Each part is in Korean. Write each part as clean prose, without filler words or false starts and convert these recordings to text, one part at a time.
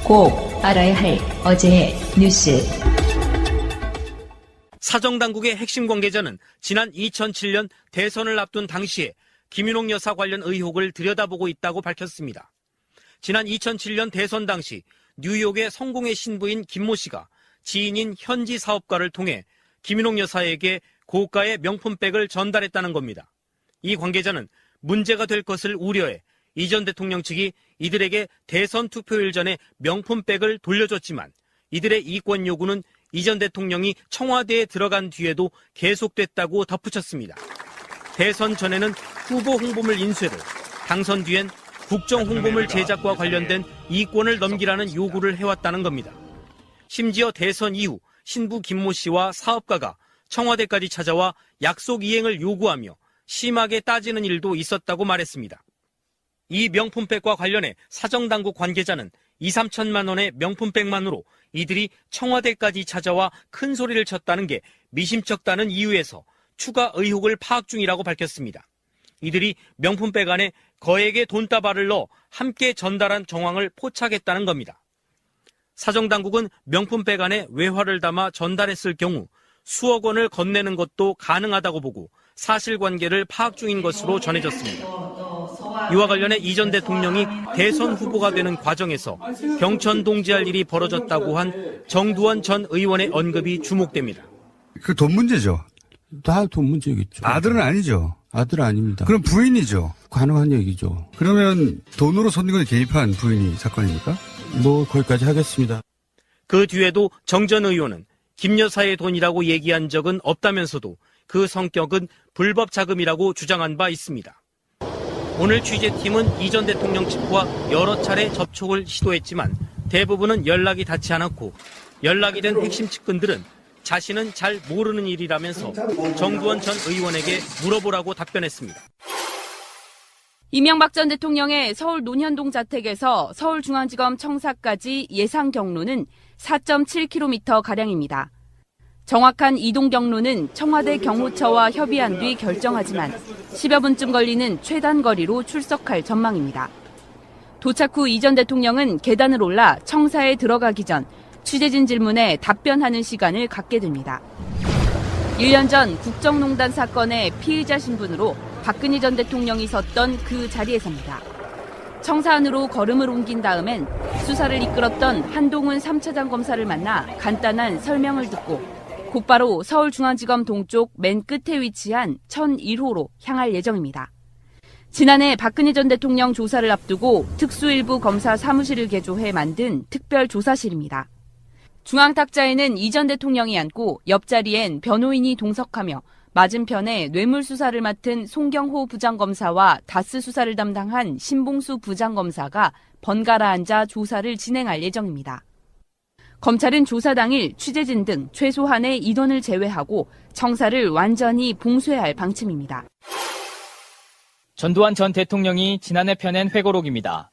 꼭 알아야 할 어제의 뉴스. 사정당국의 핵심 관계자는 지난 2007년 대선을 앞둔 당시에 김윤옥 여사 관련 의혹을 들여다보고 있다고 밝혔습니다. 지난 2007년 대선 당시 뉴욕의 성공의 신부인 김모 씨가 지인인 현지 사업가를 통해 김윤옥 여사에게 고가의 명품백을 전달했다는 겁니다. 이 관계자는 문제가 될 것을 우려해 이 전 대통령 측이 이들에게 대선 투표일 전에 명품백을 돌려줬지만 이들의 이권 요구는 이 전 대통령이 청와대에 들어간 뒤에도 계속됐다고 덧붙였습니다. 대선 전에는 후보 홍보물 인쇄를, 당선 뒤엔 국정 홍보물 제작과 관련된 이권을 넘기라는 요구를 해왔다는 겁니다. 심지어 대선 이후 신부 김모 씨와 사업가가 청와대까지 찾아와 약속 이행을 요구하며 심하게 따지는 일도 있었다고 말했습니다. 이 명품백과 관련해 사정당국 관계자는 2, 3천만 원의 명품백만으로 이들이 청와대까지 찾아와 큰 소리를 쳤다는 게 미심쩍다는 이유에서 추가 의혹을 파악 중이라고 밝혔습니다. 이들이 명품백 안에 거액의 돈다발을 넣어 함께 전달한 정황을 포착했다는 겁니다. 사정당국은 명품백 안에 외화를 담아 전달했을 경우 수억 원을 건네는 것도 가능하다고 보고 사실관계를 파악 중인 것으로 전해졌습니다. 이와 관련해 이 전 대통령이 대선 후보가 되는 과정에서 경천 동지할 일이 벌어졌다고 한 정두원 전 의원의 언급이 주목됩니다. 그 돈 문제죠? 다 돈 문제겠죠. 아들은 아니죠? 아들 아닙니다. 그럼 부인이죠? 가능한 얘기죠. 그러면 돈으로 선거에 개입한 부인이 사건입니까? 뭐 거기까지 하겠습니다. 그 뒤에도 정 전 의원은 김 여사의 돈이라고 얘기한 적은 없다면서도 그 성격은 불법 자금이라고 주장한 바 있습니다. 오늘 취재팀은 이 전 대통령 측과 여러 차례 접촉을 시도했지만 대부분은 연락이 닿지 않았고 연락이 된 핵심 측근들은 자신은 잘 모르는 일이라면서 정두원 전 의원에게 물어보라고 답변했습니다. 이명박 전 대통령의 서울 논현동 자택에서 서울중앙지검 청사까지 예상 경로는 4.7km가량입니다. 정확한 이동 경로는 청와대 경호처와 협의한 뒤 결정하지만 10여 분쯤 걸리는 최단 거리로 출석할 전망입니다. 도착 후 이 전 대통령은 계단을 올라 청사에 들어가기 전 취재진 질문에 답변하는 시간을 갖게 됩니다. 1년 전 국정농단 사건의 피의자 신분으로 박근혜 전 대통령이 섰던 그 자리에서입니다. 청사 안으로 걸음을 옮긴 다음엔 수사를 이끌었던 한동훈 3차장 검사를 만나 간단한 설명을 듣고 곧바로 서울중앙지검 동쪽 맨 끝에 위치한 1001호로 향할 예정입니다. 지난해 박근혜 전 대통령 조사를 앞두고 특수일부 검사 사무실을 개조해 만든 특별조사실입니다. 중앙탁자에는 이 전 대통령이 앉고 옆자리엔 변호인이 동석하며 맞은편에 뇌물수사를 맡은 송경호 부장검사와 다스 수사를 담당한 신봉수 부장검사가 번갈아 앉아 조사를 진행할 예정입니다. 검찰은 조사 당일 취재진 등 최소한의 인원을 제외하고 청사를 완전히 봉쇄할 방침입니다. 전두환 전 대통령이 지난해 펴낸 회고록입니다.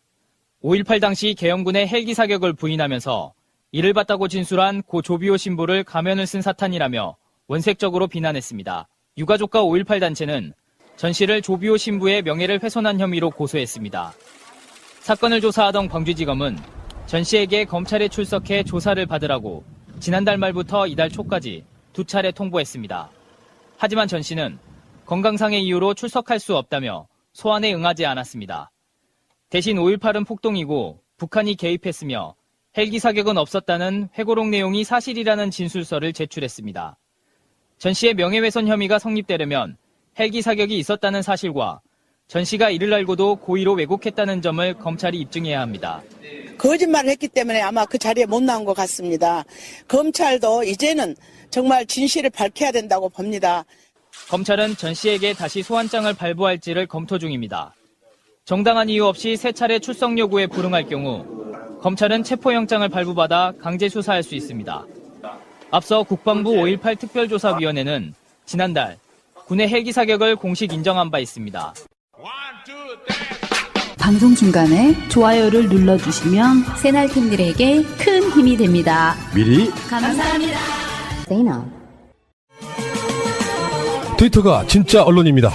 5.18 당시 계엄군의 헬기 사격을 부인하면서 이를 봤다고 진술한 고 조비오 신부를 가면을 쓴 사탄이라며 원색적으로 비난했습니다. 유가족과 5.18 단체는 전 씨를 조비오 신부의 명예를 훼손한 혐의로 고소했습니다. 사건을 조사하던 광주지검은 전 씨에게 검찰에 출석해 조사를 받으라고 지난달 말부터 이달 초까지 2차례 통보했습니다. 하지만 전 씨는 건강상의 이유로 출석할 수 없다며 소환에 응하지 않았습니다. 대신 5.18은 폭동이고 북한이 개입했으며 헬기 사격은 없었다는 회고록 내용이 사실이라는 진술서를 제출했습니다. 전 씨의 명예훼손 혐의가 성립되려면 헬기 사격이 있었다는 사실과 전 씨가 이를 알고도 고의로 왜곡했다는 점을 검찰이 입증해야 합니다. 거짓말을 했기 때문에 아마 그 자리에 못 나온 것 같습니다. 검찰도 이제는 정말 진실을 밝혀야 된다고 봅니다. 검찰은 전 씨에게 다시 소환장을 발부할지를 검토 중입니다. 정당한 이유 없이 3차례 출석 요구에 불응할 경우 검찰은 체포영장을 발부받아 강제 수사할 수 있습니다. 앞서 국방부 5.18 특별조사위원회는 지난달 군의 헬기 사격을 공식 인정한 바 있습니다. 방송 중간에 좋아요를 눌러주시면 새날팀들에게 큰 힘이 됩니다. 미리 감사합니다. 트위터가 진짜 언론입니다.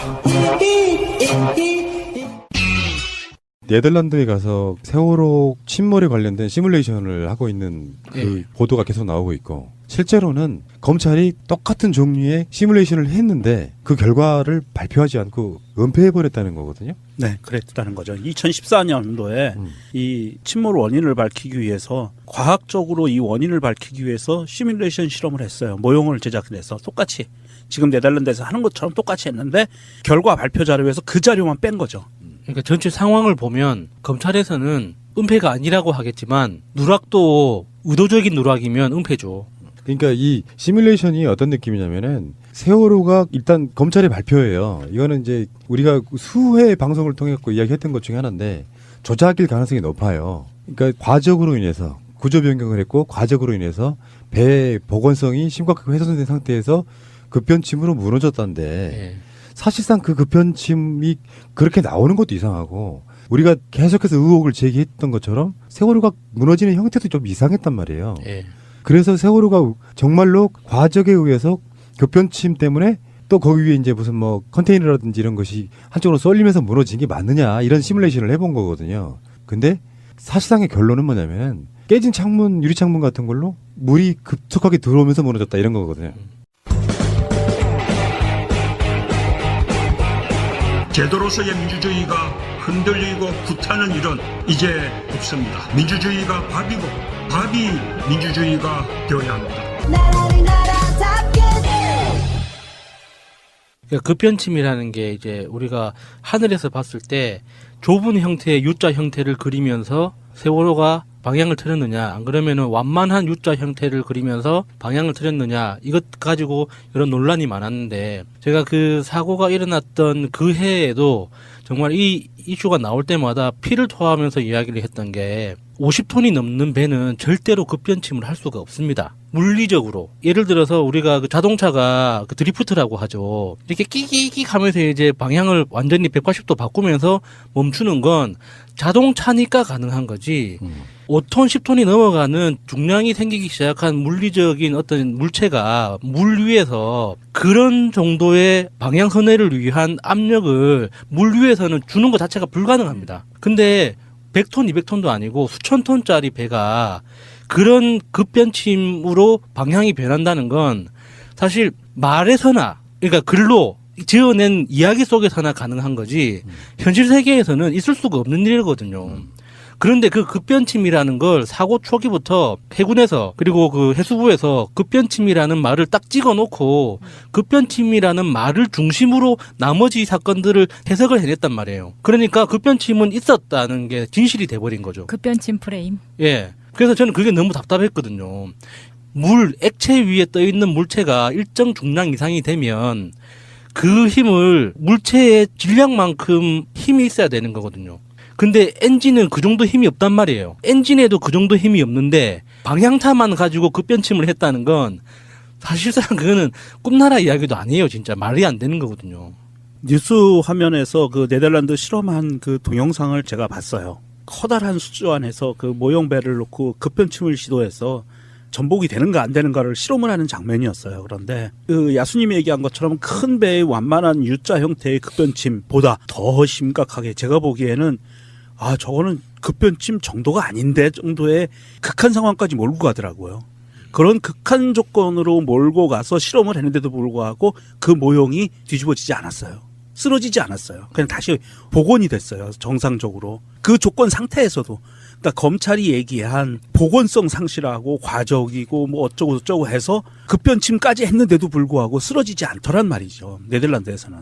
네덜란드에 가서 세월호 침몰에 관련된 시뮬레이션을 하고 있는 그 예. 보도가 계속 나오고 있고 실제로는 검찰이 똑같은 종류의 시뮬레이션을 했는데 그 결과를 발표하지 않고 은폐해버렸다는 거거든요. 네, 그랬다는 거죠. 2014년도에 이 침몰 원인을 밝히기 위해서 과학적으로 이 원인을 밝히기 위해서 시뮬레이션 실험을 했어요. 모형을 제작해서 똑같이 지금 네덜란드에서 하는 것처럼 똑같이 했는데 결과 발표 자료에서 그 자료만 뺀 거죠. 그러니까 전체 상황을 보면 검찰에서는 은폐가 아니라고 하겠지만 누락도 의도적인 누락이면 은폐죠. 그러니까 이 시뮬레이션이 어떤 느낌이냐면은 세월호가 일단 검찰의 발표예요. 이거는 이제 우리가 수회 방송을 통해 갖고 이야기했던 것 중에 하나인데 조작일 가능성이 높아요. 그러니까 과적으로 인해서 구조 변경을 했고 과적으로 인해서 배 보건성이 심각하게 훼손된 상태에서 급변침으로 무너졌다는데 예. 사실상 그 급변침이 그렇게 나오는 것도 이상하고 우리가 계속해서 의혹을 제기했던 것처럼 세월호가 무너지는 형태도 좀 이상했단 말이에요. 예. 그래서 세월호가 정말로 과적에 의해서 급변침 때문에 또 거기 위에 이제 무슨 뭐 컨테이너라든지 이런 것이 한쪽으로 쏠리면서 무너진 게 맞느냐 이런 시뮬레이션을 해본 거거든요. 근데 사실상의 결론은 뭐냐면 깨진 창문, 유리창문 같은 걸로 물이 급속하게 들어오면서 무너졌다 이런 거거든요. 제도로서의 민주주의가 흔들리고 구타는 일은 이제 없습니다. 민주주의가 밥이고 밥이 민주주의가 되어야 합니다. 그러니까 급변침이라는 게 이제 우리가 하늘에서 봤을 때 좁은 형태의 U자 형태를 그리면서 세월호가 방향을 틀었느냐, 안 그러면은 완만한 U자 형태를 그리면서 방향을 틀었느냐, 이것 가지고 여러 논란이 많았는데, 제가 그 사고가 일어났던 그 해에도 정말 이 이슈가 나올 때마다 피를 토하면서 이야기를 했던 게 50톤이 넘는 배는 절대로 급변침을 할 수가 없습니다. 물리적으로. 예를 들어서 우리가 그 자동차가 그 드리프트라고 하죠. 이렇게 끼기끼 하면서 이제 방향을 완전히 180도 바꾸면서 멈추는 건 자동차니까 가능한 거지. 5톤, 10톤이 넘어가는 중량이 생기기 시작한 물리적인 어떤 물체가 물 위에서 그런 정도의 방향 선회를 위한 압력을 물 위에서는 주는 것 자체가 불가능합니다. 근데 100톤, 200톤도 아니고 수천 톤짜리 배가 그런 급변침으로 방향이 변한다는 건 사실 말에서나, 그러니까 글로 지어낸 이야기 속에서나 가능한 거지 현실 세계에서는 있을 수가 없는 일이거든요. 그런데 그 급변침이라는 걸 사고 초기부터 해군에서 그리고 그 해수부에서 급변침이라는 말을 딱 찍어놓고 급변침이라는 말을 중심으로 나머지 사건들을 해석을 해냈단 말이에요. 그러니까 급변침은 있었다는 게 진실이 돼버린 거죠. 급변침 프레임. 예. 그래서 저는 그게 너무 답답했거든요. 액체 위에 떠 있는 물체가 일정 중량 이상이 되면 그 힘을 물체의 질량만큼 힘이 있어야 되는 거거든요. 근데 엔진은 그 정도 힘이 없단 말이에요. 엔진에도 그 정도 힘이 없는데 방향타만 가지고 급변침을 했다는 건 사실상 그거는 꿈나라 이야기도 아니에요. 진짜 말이 안 되는 거거든요. 뉴스 화면에서 그 네덜란드 실험한 그 동영상을 제가 봤어요. 커다란 수조 안에서 그 모형배를 놓고 급변침을 시도해서 전복이 되는가 안 되는가를 실험을 하는 장면이었어요. 그런데 그 야수님이 얘기한 것처럼 큰 배의 완만한 U자 형태의 급변침보다 더 심각하게 제가 보기에는 저거는 급변침 정도가 아닌데 정도의 극한 상황까지 몰고 가더라고요. 그런 극한 조건으로 몰고 가서 실험을 했는데도 불구하고 그 모형이 뒤집어지지 않았어요. 쓰러지지 않았어요. 그냥 다시 복원이 됐어요. 정상적으로. 그 조건 상태에서도. 그러니까 검찰이 얘기한 복원성 상실하고 과적이고 뭐 어쩌고 저쩌고 해서 급변침까지 했는데도 불구하고 쓰러지지 않더란 말이죠. 네덜란드에서는.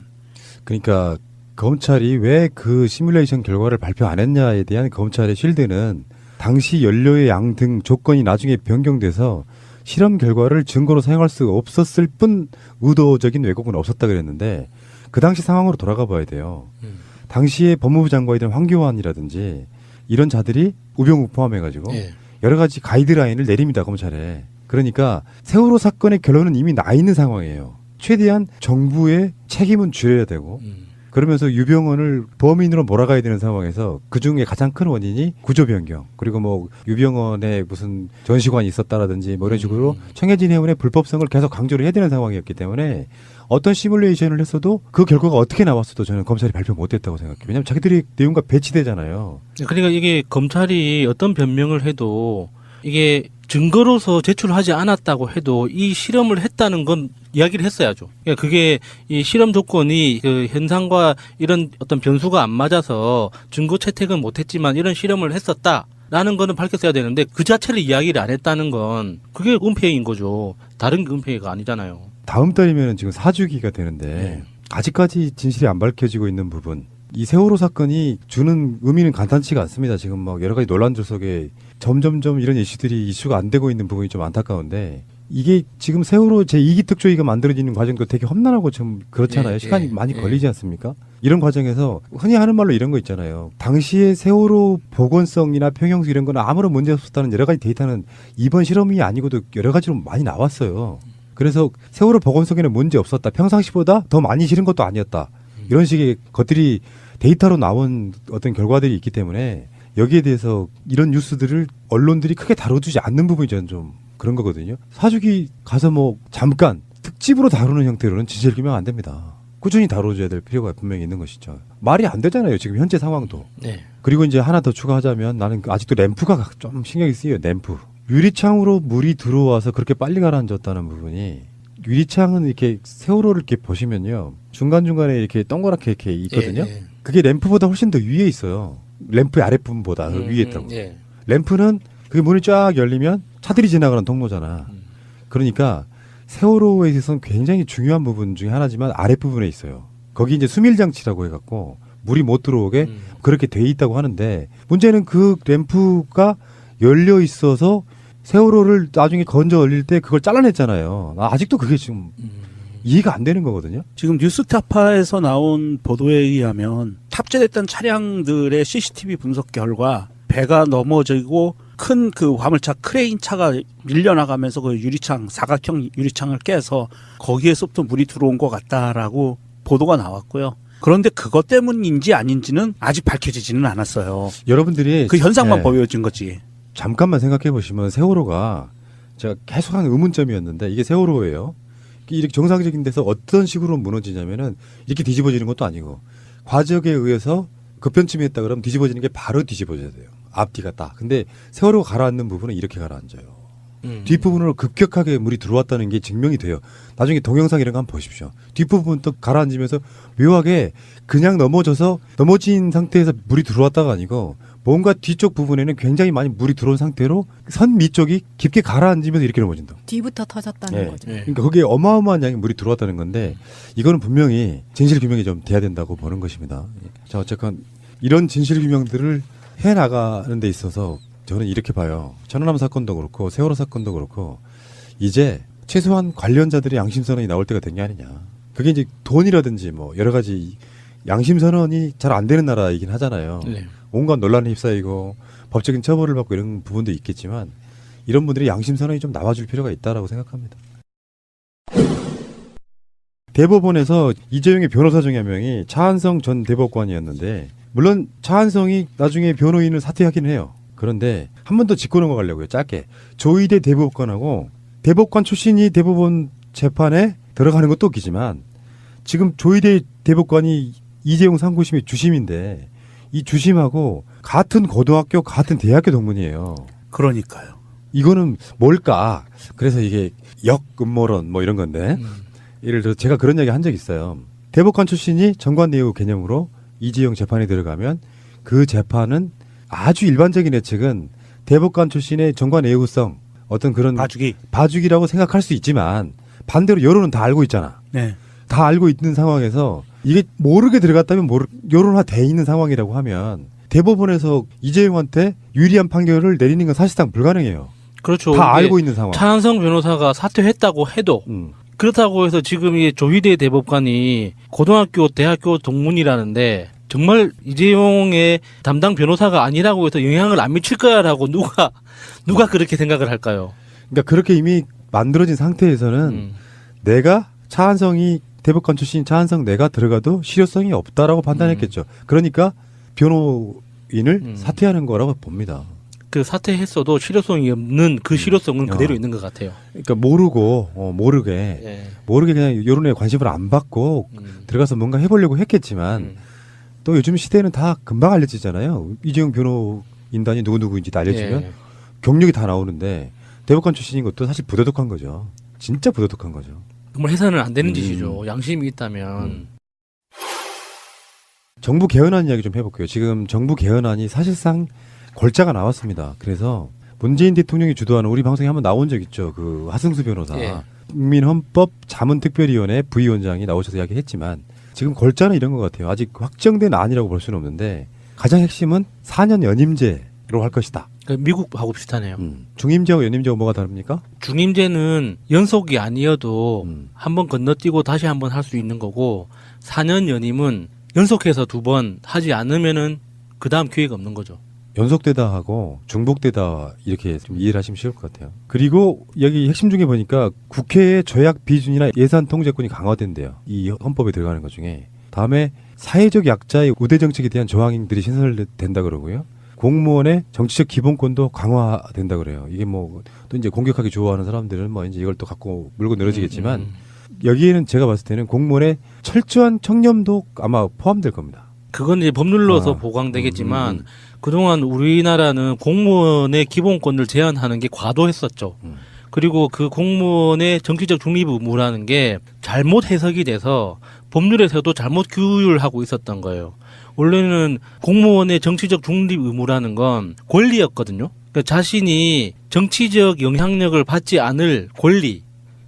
그러니까 검찰이 왜 그 시뮬레이션 결과를 발표 안 했냐에 대한 검찰의 쉴드는 당시 연료의 양 등 조건이 나중에 변경돼서 실험 결과를 증거로 사용할 수가 없었을 뿐 의도적인 왜곡은 없었다 그랬는데 그 당시 상황으로 돌아가 봐야 돼요. 당시에 법무부 장관이던 황교안이라든지 이런 자들이 우병우 포함해가지고 여러 가지 가이드라인을 내립니다, 검찰에. 그러니까 세월호 사건의 결론은 이미 나 있는 상황이에요. 최대한 정부의 책임은 줄여야 되고 그러면서 유병원을 범인으로 몰아가야 되는 상황에서 그중에 가장 큰 원인이 구조 변경, 그리고 뭐 유병원에 무슨 전시관이 있었다라든지 뭐 이런 식으로 청해진 해운의 불법성을 계속 강조를 해야 되는 상황이었기 때문에 어떤 시뮬레이션을 했어도 그 결과가 어떻게 나왔어도 저는 검찰이 발표 못했다고 생각해요. 왜냐하면 자기들이 내용과 배치되잖아요. 그러니까 이게 검찰이 어떤 변명을 해도 이게 증거로서 제출하지 않았다고 해도 이 실험을 했다는 건 이야기를 했어야죠. 그러니까 그게 이 실험 조건이 그 현상과 이런 어떤 변수가 안 맞아서 증거 채택은 못했지만 이런 실험을 했었다라는 거는 밝혔어야 되는데 그 자체를 이야기를 안 했다는 건 그게 은폐인 거죠. 다른 은폐가 아니잖아요. 다음 달이면 지금 4주기가 되는데 아직까지 진실이 안 밝혀지고 있는 부분, 이 세월호 사건이 주는 의미는 간단치가 않습니다. 지금 막 여러 가지 논란들 속에 점점점 이런 이슈가 안 되고 있는 부분이 좀 안타까운데, 이게 지금 세월호 제2기 특조위가 만들어지는 과정도 되게 험난하고 좀 그렇잖아요. 시간이 많이 걸리지 않습니까? 이런 과정에서 흔히 하는 말로 이런 거 있잖아요. 당시에 세월호 복원성이나 평형수 이런 거는 아무런 문제 없었다는 여러 가지 데이터는 이번 실험이 아니고도 여러 가지로 많이 나왔어요. 그래서 세월호 복원성에는 문제 없었다. 평상시보다 더 많이 실은 것도 아니었다. 이런 식의 것들이 데이터로 나온 어떤 결과들이 있기 때문에 여기에 대해서 이런 뉴스들을 언론들이 크게 다뤄주지 않는 부분이 저는 좀 그런 거거든요. 4주기 가서 뭐 잠깐 특집으로 다루는 형태로는 진실규명 안 됩니다. 꾸준히 다뤄줘야 될 필요가 분명히 있는 것이죠. 말이 안 되잖아요. 지금 현재 상황도. 네. 그리고 이제 하나 더 추가하자면 나는 아직도 램프가 좀 신경이 쓰여요. 램프. 유리창으로 물이 들어와서 그렇게 빨리 가라앉았다는 부분이, 유리창은 이렇게 세월호를 이렇게 보시면요. 중간중간에 이렇게 동그랗게 이렇게 있거든요. 그게 램프보다 훨씬 더 위에 있어요. 램프의 아랫부분보다 더 위에 있다고. 램프는 그게 문이 쫙 열리면 차들이 지나가는 통로잖아. 그러니까 세월호에 있어서는 굉장히 중요한 부분 중에 하나지만 아랫부분에 있어요. 거기 이제 수밀장치라고 해갖고 물이 못 들어오게 그렇게 돼 있다고 하는데, 문제는 그 램프가 열려 있어서 세월호를 나중에 건져 올릴 때 그걸 잘라냈잖아요. 아직도 그게 지금 이해가 안 되는 거거든요. 지금 뉴스타파에서 나온 보도에 의하면 탑재됐던 차량들의 CCTV 분석 결과 배가 넘어지고 큰 그 화물차 크레인 차가 밀려나가면서 그 유리창, 사각형 유리창을 깨서 거기에서부터 물이 들어온 것 같다라고 보도가 나왔고요. 그런데 그것 때문인지 아닌지는 아직 밝혀지지는 않았어요. 여러분들이 그 현상만 보여진 거지. 잠깐만 생각해 보시면 세월호가 제가 계속하는 의문점이었는데, 이게 세월호예요. 이렇게 정상적인 데서 어떤 식으로 무너지냐면은 이렇게 뒤집어지는 것도 아니고 과적에 의해서 급변침했다 그러면 뒤집어지는 게 바로 뒤집어져야 돼요. 앞뒤가 딱. 근데 세월호가 가라앉는 부분은 이렇게 가라앉아요. 뒷부분으로 급격하게 물이 들어왔다는 게 증명이 돼요. 나중에 동영상 이런 거 한번 보십시오. 뒷부분 또 가라앉으면서 묘하게 그냥 넘어진 상태에서 물이 들어왔다가 아니고 뭔가 뒤쪽 부분에는 굉장히 많이 물이 들어온 상태로 선 밑쪽이 깊게 가라앉으면서 이렇게 넘어진다. 뒤부터 터졌다는 거죠. 그러니까 거기에 어마어마한 양의 물이 들어왔다는 건데, 이거는 분명히 진실 규명이 좀 돼야 된다고 보는 것입니다. 자, 어쨌건 이런 진실 규명들을 해 나가는 데 있어서 저는 이렇게 봐요. 천안함 사건도 그렇고 세월호 사건도 그렇고 이제 최소한 관련자들의 양심선언이 나올 때가 된 게 아니냐. 그게 이제 돈이라든지 뭐 여러 가지 양심선언이 잘 안 되는 나라이긴 하잖아요. 온갖 논란에 휩싸이고 법적인 처벌을 받고 이런 부분도 있겠지만 이런 분들이 양심선언이 좀 나와줄 필요가 있다라고 생각합니다. 대법원에서 이재용의 변호사 중에 한 명이 차한성 전 대법관이었는데, 물론 차한성이 나중에 변호인을 사퇴하긴 해요. 그런데 한 번 더 짚고 넘어가려고요. 짧게. 조희대 대법관하고 대법관 출신이 대법원 재판에 들어가는 것도 웃기지만, 지금 조희대 대법관이 이재용 상고심의 주심인데 이 주심하고 같은 고등학교 같은 대학교 동문이에요. 그러니까요. 이거는 뭘까? 그래서 이게 역음모론 뭐 이런 건데, 예를 들어 제가 그런 얘기 한 적이 있어요. 대법관 출신이 정관예우 개념으로 이재용 재판에 들어가면 그 재판은 아주 일반적인 예측은 대법관 출신의 정관예우성 어떤 그런 봐주기라고 생각할 수 있지만, 반대로 여론은 다 알고 있잖아. 네. 다 알고 있는 상황에서 이게 모르게 들어갔다면 여론화돼 있는 상황이라고 하면 대법원에서 이재용한테 유리한 판결을 내리는 건 사실상 불가능해요. 그렇죠. 다 알고 있는 상황. 차한성 변호사가 사퇴했다고 해도 그렇다고 해서 지금 이 조희대 대법관이 고등학교, 대학교 동문이라는데 정말 이재용의 담당 변호사가 아니라고 해서 영향을 안 미칠 거야라고 누가 그렇게 생각을 할까요? 그러니까 그렇게 이미 만들어진 상태에서는 내가 차한성이 대법관 출신 차한성 내가 들어가도 실효성이 없다라고 판단했겠죠. 그러니까 변호인을 사퇴하는 거라고 봅니다. 그 사퇴했어도 실효성이 없는 그 실효성은 그대로 있는 것 같아요. 그러니까 모르게 그냥 여론에 관심을 안 받고 들어가서 뭔가 해보려고 했겠지만 또 요즘 시대는 다 금방 알려지잖아요. 이재용 변호인단이 누구인지 다 알려지면 경력이 다 나오는데 대법관 출신인 것도 사실 부도덕한 거죠. 진짜 부도덕한 거죠. 정말 해서는 안 되는 짓이죠. 양심이 있다면. 정부 개헌안 이야기 좀 해볼게요. 지금 정부 개헌안이 사실상 골자가 나왔습니다. 그래서 문재인 대통령이 주도하는 우리 방송에 한번 나온 적 있죠. 그 하승수 변호사. 국민헌법 자문특별위원회 부위원장이 나오셔서 이야기했지만 지금 골자는 이런 것 같아요. 아직 확정된 안이라고 볼 수는 없는데 가장 핵심은 4년 연임제로 할 것이다. 그러니까 미국하고 비슷하네요. 중임제하고 연임제하고 뭐가 다릅니까? 중임제는 연속이 아니어도 한 번 건너뛰고 다시 한 번 할 수 있는 거고 4년 연임은 연속해서 2번 하지 않으면은 그 다음 기회가 없는 거죠. 연속되다 하고 중복되다 이렇게 좀 이해를 하시면 쉬울 것 같아요. 그리고 여기 핵심 중에 보니까 국회의 조약 비준이나 예산 통제권이 강화된대요. 이 헌법에 들어가는 것 중에. 다음에 사회적 약자의 우대 정책에 대한 조항들이 신설된다 그러고요. 공무원의 정치적 기본권도 강화된다 그래요. 이게 뭐 또 이제 공격하기 좋아하는 사람들은 뭐 이제 이걸 또 갖고 물고 늘어지겠지만 여기에는 제가 봤을 때는 공무원의 철저한 청렴도 아마 포함될 겁니다. 그건 이제 법률로서 보강되겠지만 그동안 우리나라는 공무원의 기본권을 제한하는 게 과도했었죠. 그리고 그 공무원의 정치적 중립 의무라는 게 잘못 해석이 돼서 법률에서도 잘못 규율하고 있었던 거예요. 원래는 공무원의 정치적 중립 의무라는 건 권리였거든요. 그러니까 자신이 정치적 영향력을 받지 않을 권리.